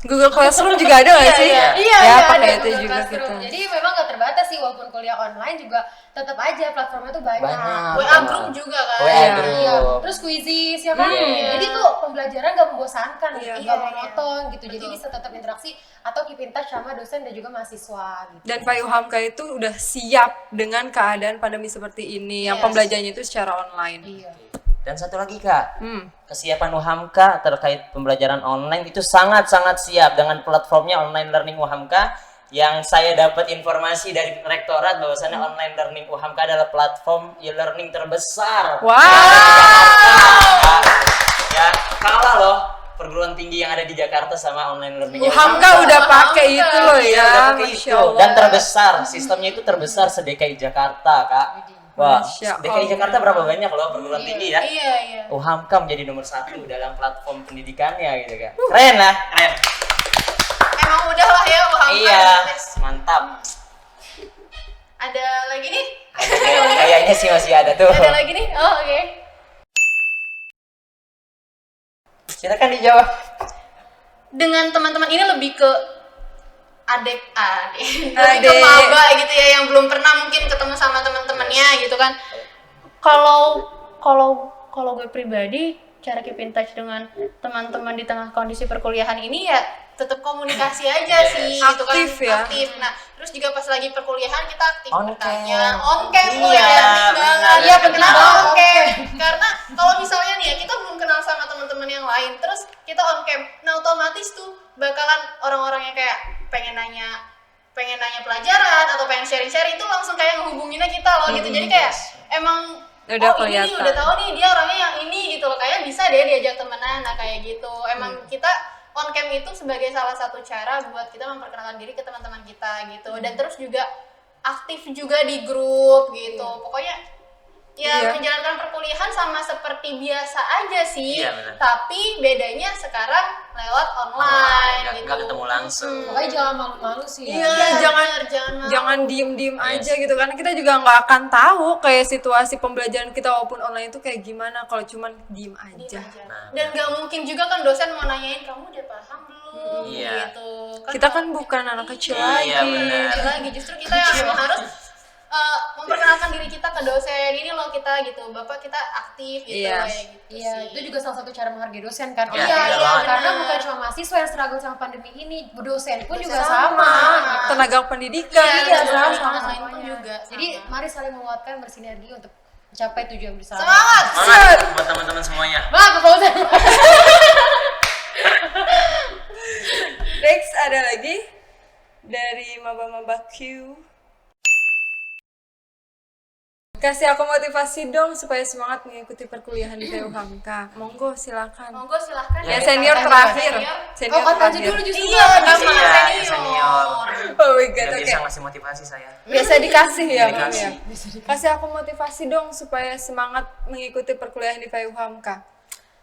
Google Classroom juga ada nggak sih? Iya, Ya, ada pakai itu Google juga Classroom. kita. Jadi memang nggak terbatas sih, walaupun kuliah online juga tetap aja platformnya tuh banyak. Banyak. WA group juga kan. WA Iya. group. Iya, terus quizzes ya kan. Iya. Jadi tuh pembelajaran nggak membosankan, Iya. nggak monoton gitu. Jadi bisa tetap interaksi atau keep in touch sama dosen dan juga mahasiswa gitu. Dan FAI UHAMKA itu udah siap dengan keadaan pandemi seperti ini, yang Yes. pembelajarannya itu secara online. Iya. Dan satu lagi Kak, Hmm. kesiapan UHAMKA terkait pembelajaran online itu sangat-sangat siap dengan platformnya Online Learning UHAMKA. Yang saya dapat informasi dari rektorat bahwasannya Online Learning UHAMKA adalah platform e-learning terbesar. Wow. Jakarta. Ya, kalah loh perguruan tinggi yang ada di Jakarta sama Online Learning UHAMKA udah pakai itu loh Iya, ya, udah pakai Masya itu. Allah. Dan terbesar, sistemnya itu terbesar se-DKI Jakarta, Kak. Wah, Masya DKI Jakarta berapa banyak loh perguruan tinggi ya? Iya, iya. UHAMKA menjadi nomor 1 dalam platform pendidikannya gitu kan. Keren lah, keren. Emang udah lah ya UHAMKA. Iya, mantap. Ada lagi nih? Kayaknya sih masih ada tuh. Ada lagi nih? Oh, oke. Silakan dijawab. Dengan teman-teman ini lebih ke adik lebih ke Adik. maba gitu ya, yang belum pernah mungkin ketemu sama teman-temannya gitu kan. Kalau gue pribadi, cara keep in touch dengan teman-teman di tengah kondisi perkuliahan ini ya tetap komunikasi aja sih gitu kan. Aktif ya. Aktif. Nah, terus juga pas lagi perkuliahan kita aktif On bertanya. cam. On cam Iya, ya, penting benar. banget. Iya, penting Kenapa banget. on cam? Karena kalau misalnya nih ya kita belum kenal sama teman-teman yang lain, terus kita on cam. Nah, otomatis tuh bakalan orang-orang yang kayak pengen nanya pelajaran atau pengen sharing-sharing itu langsung kayak ngehubunginnya kita loh gitu. Jadi kayak emang Udah oh ini nih, kelihatan. udah tahu nih dia orangnya yang ini gitu loh, kayak bisa deh diajak temenan. Nah kayak gitu emang kita on cam itu sebagai salah satu cara buat kita memperkenalkan diri ke teman-teman kita gitu. Dan terus juga aktif juga di grup gitu. Pokoknya ya Iya. menjalankan perkuliahan sama seperti biasa aja sih. Iya, benar. Tapi bedanya sekarang lewat online gitu. Nggak ketemu langsung. Makanya jangan malu-malu sih. Iya, Iya, jangan bener, jangan malu. jangan diem-diem Yes. aja gitu, karena kita juga nggak akan tahu kayak situasi pembelajaran kita walaupun online itu kayak gimana kalau cuman diem Diem aja. aja. Nah, Dan nggak mungkin juga kan dosen mau nanyain kamu udah paham belum Iya. gitu. Kita kalau- kan bukan anak kecil Iya, lagi. benar. Kecil lagi justru kita yang memang harus memperkenalkan diri kita ke dosen, ini loh kita gitu, bapak kita aktif gitu, Iya. kayak gitu Iya, sih. itu juga salah satu cara menghargai dosen kan. Iya, iya, iya banget. Karena benar. bukan cuma mahasiswa yang struggle sama pandemi ini, dosen pun juga Dosen sama. sama. Gitu. Tenaga pendidikan. Iya, sama sama lain pun semuanya. juga. Jadi sama. mari saling menguatkan, bersinergi untuk mencapai tujuan bersama. Semangat. Semangat buat teman-teman semuanya. Bang, Pak Fauzan. Next ada lagi dari maba-maba Q. Kasih aku motivasi dong supaya semangat mengikuti perkuliahan di PU Hamka. Monggo silakan. Monggo silahkan. Ya, Ya, senior Kata terakhir. senior. Senior Oh, kata aja terakhir. dulu justru. Iya, Bang. benar. Iya, senior. Oh my god, Nggak oke. bisa ngasih motivasi saya. Biasa dikasih ya, Bang, Dikasih. ya. Kasih aku motivasi dong supaya semangat mengikuti perkuliahan di PU Hamka.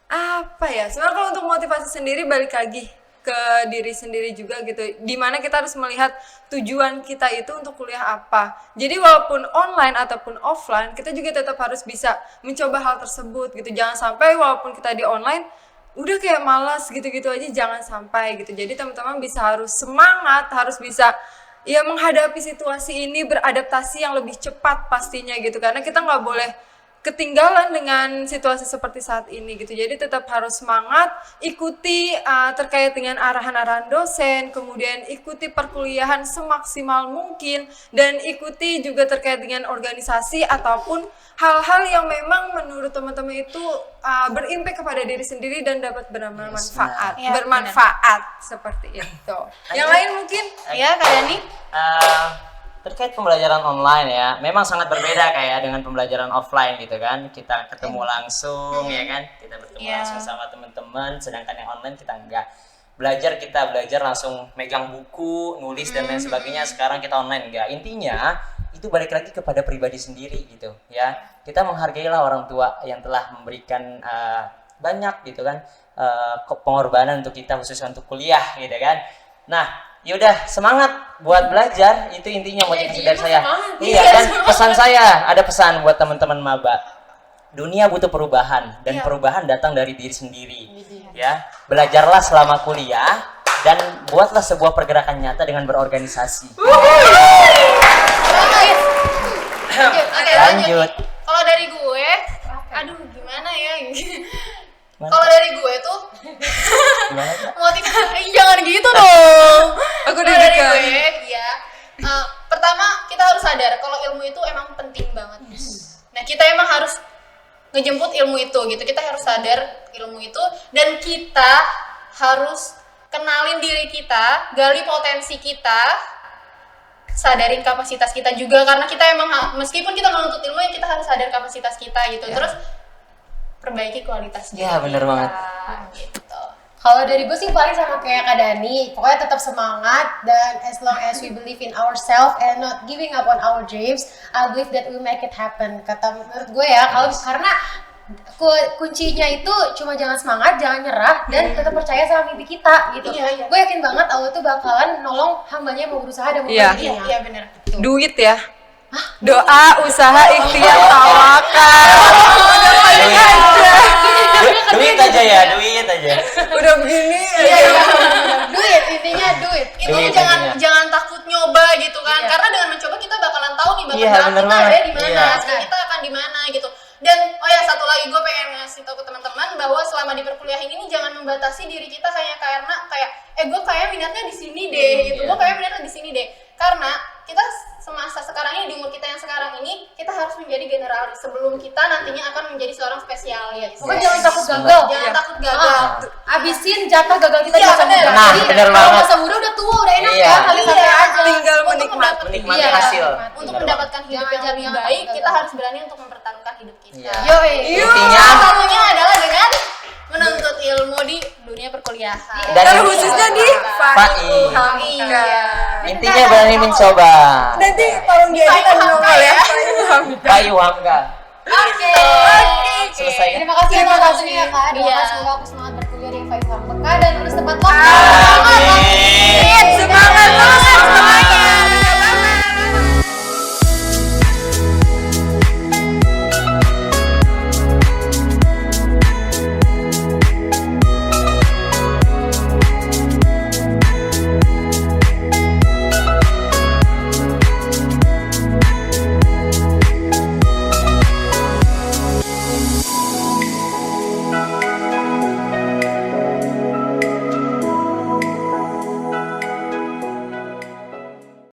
Apa ya? Sebenarnya kalau untuk motivasi sendiri balik lagi ke diri sendiri juga gitu. Dimana kita harus melihat tujuan kita itu untuk kuliah apa. Jadi walaupun online ataupun offline, kita juga tetap harus bisa mencoba hal tersebut gitu. Jangan sampai walaupun kita di online udah kayak malas gitu-gitu aja, jangan sampai gitu. Jadi teman-teman bisa harus semangat, harus bisa ya menghadapi situasi ini, beradaptasi yang lebih cepat pastinya gitu. Karena kita nggak boleh ketinggalan dengan situasi seperti saat ini gitu. Jadi tetap harus semangat, ikuti terkait dengan arahan-arahan dosen, kemudian ikuti perkuliahan semaksimal mungkin, dan ikuti juga terkait dengan organisasi ataupun hal-hal yang memang menurut teman-teman itu berimpact kepada diri sendiri dan dapat benar-benar Yes, manfaat, benar. Ya, bermanfaat seperti itu. Yang lain mungkin? Ya, Kak Dani. Terkait pembelajaran online ya, memang sangat berbeda kayak dengan pembelajaran offline gitu kan. Kita ketemu langsung ya kan, kita bertemu Iya. langsung sama teman-teman, sedangkan yang online kita enggak. Kita belajar langsung megang buku, nulis dan lain sebagainya. Sekarang kita online enggak. Intinya itu balik lagi kepada pribadi sendiri gitu ya. Kita menghargailah orang tua yang telah memberikan banyak gitu kan pengorbanan untuk kita, khususnya untuk kuliah gitu kan. Nah, yaudah semangat buat belajar, itu intinya motivasi dari saya. Iya kan, pesan saya, ada pesan buat teman-teman maba. Dunia butuh perubahan dan perubahan datang dari diri sendiri. Ya, belajarlah selama kuliah dan buatlah sebuah pergerakan nyata dengan berorganisasi. Oke, Lanjut. Kalau dari gue, aduh gimana ya? Kalau dari gue tuh Gimana, Kak? motivasi jangan gitu dong. Aku Kalau dari deg-degan. gue, ya. Pertama kita harus sadar kalau ilmu itu emang penting banget. Nah, kita emang harus ngejemput ilmu itu gitu. Kita harus sadar ilmu itu dan kita harus kenalin diri kita, gali potensi kita, sadarin kapasitas kita juga karena kita emang meskipun kita menuntut ilmu ya kita harus sadar kapasitas kita gitu. Ya. Terus perbaiki kualitas Ya, diri bener kita, banget. gitu. Kalau dari gue sih paling sama kayak Kak Dani, pokoknya tetap semangat dan as long as we believe in ourselves and not giving up on our dreams, I believe that we make it happen. Kata menurut gue ya, kalau karena kuncinya itu cuma jangan semangat, jangan nyerah dan tetap percaya sama mimpi kita gitu. Iya, iya. Gue yakin banget Allah tuh bakalan nolong hambanya yang mau berusaha dan mau Iya. Iya, iya benar. Duit ya. Doa, usaha, ikhtiar, tawakal. Udah paling aja. Duit aja ya, duit aja. Udah begini. Iya, iya. Duit, intinya duit. Itu Duit jangan intinya. jangan takut nyoba gitu kan. Iya. Karena dengan mencoba kita bakalan tahu nih Iya, bakal bener kita banget. ada di mana, Iya. skill kita akan di mana gitu. Dan oh ya satu lagi gue pengen ngasih tahu ke teman-teman bahwa selama di perkuliahan ini jangan membatasi diri kita hanya karena kayak gue kayak minatnya di sini deh gitu. Gue kayak minatnya di sini deh. Karena kita semasa sekarang ini di umur kita yang sekarang ini kita harus menjadi generalis sebelum kita nantinya akan menjadi seorang spesialis. Pokoknya jangan takut gagal. Jangan takut gagal. Abisin jatah gagal kita Iya, di masa bener. muda. Nah, Jadi bener kalau banget. masa muda udah tua, udah enak Iya. ya, santai-santai aja. Tinggal Untuk menikmati. Menikmati Iya. hasil. Untuk Bener mendapatkan hidup Jangan yang lebih jangan baik, takut kita gagal. harus berani untuk mempertaruhkan hidup kita. Iya. Yoi. Intinya Salah satunya adalah dengan menuntut ilmu di dunia perkuliahan. Dan Dan khususnya di FAI. Hamka. Intinya berani mencoba. Nanti tolong diedit Hamka ya. Kayu Hamka. Oke. Selesai ya? Terima kasih Terima atas kasih. waktunya Kak. Doakan Iya. semoga aku semangat berkuliah di FAI Hamka dan lulus tepat waktu.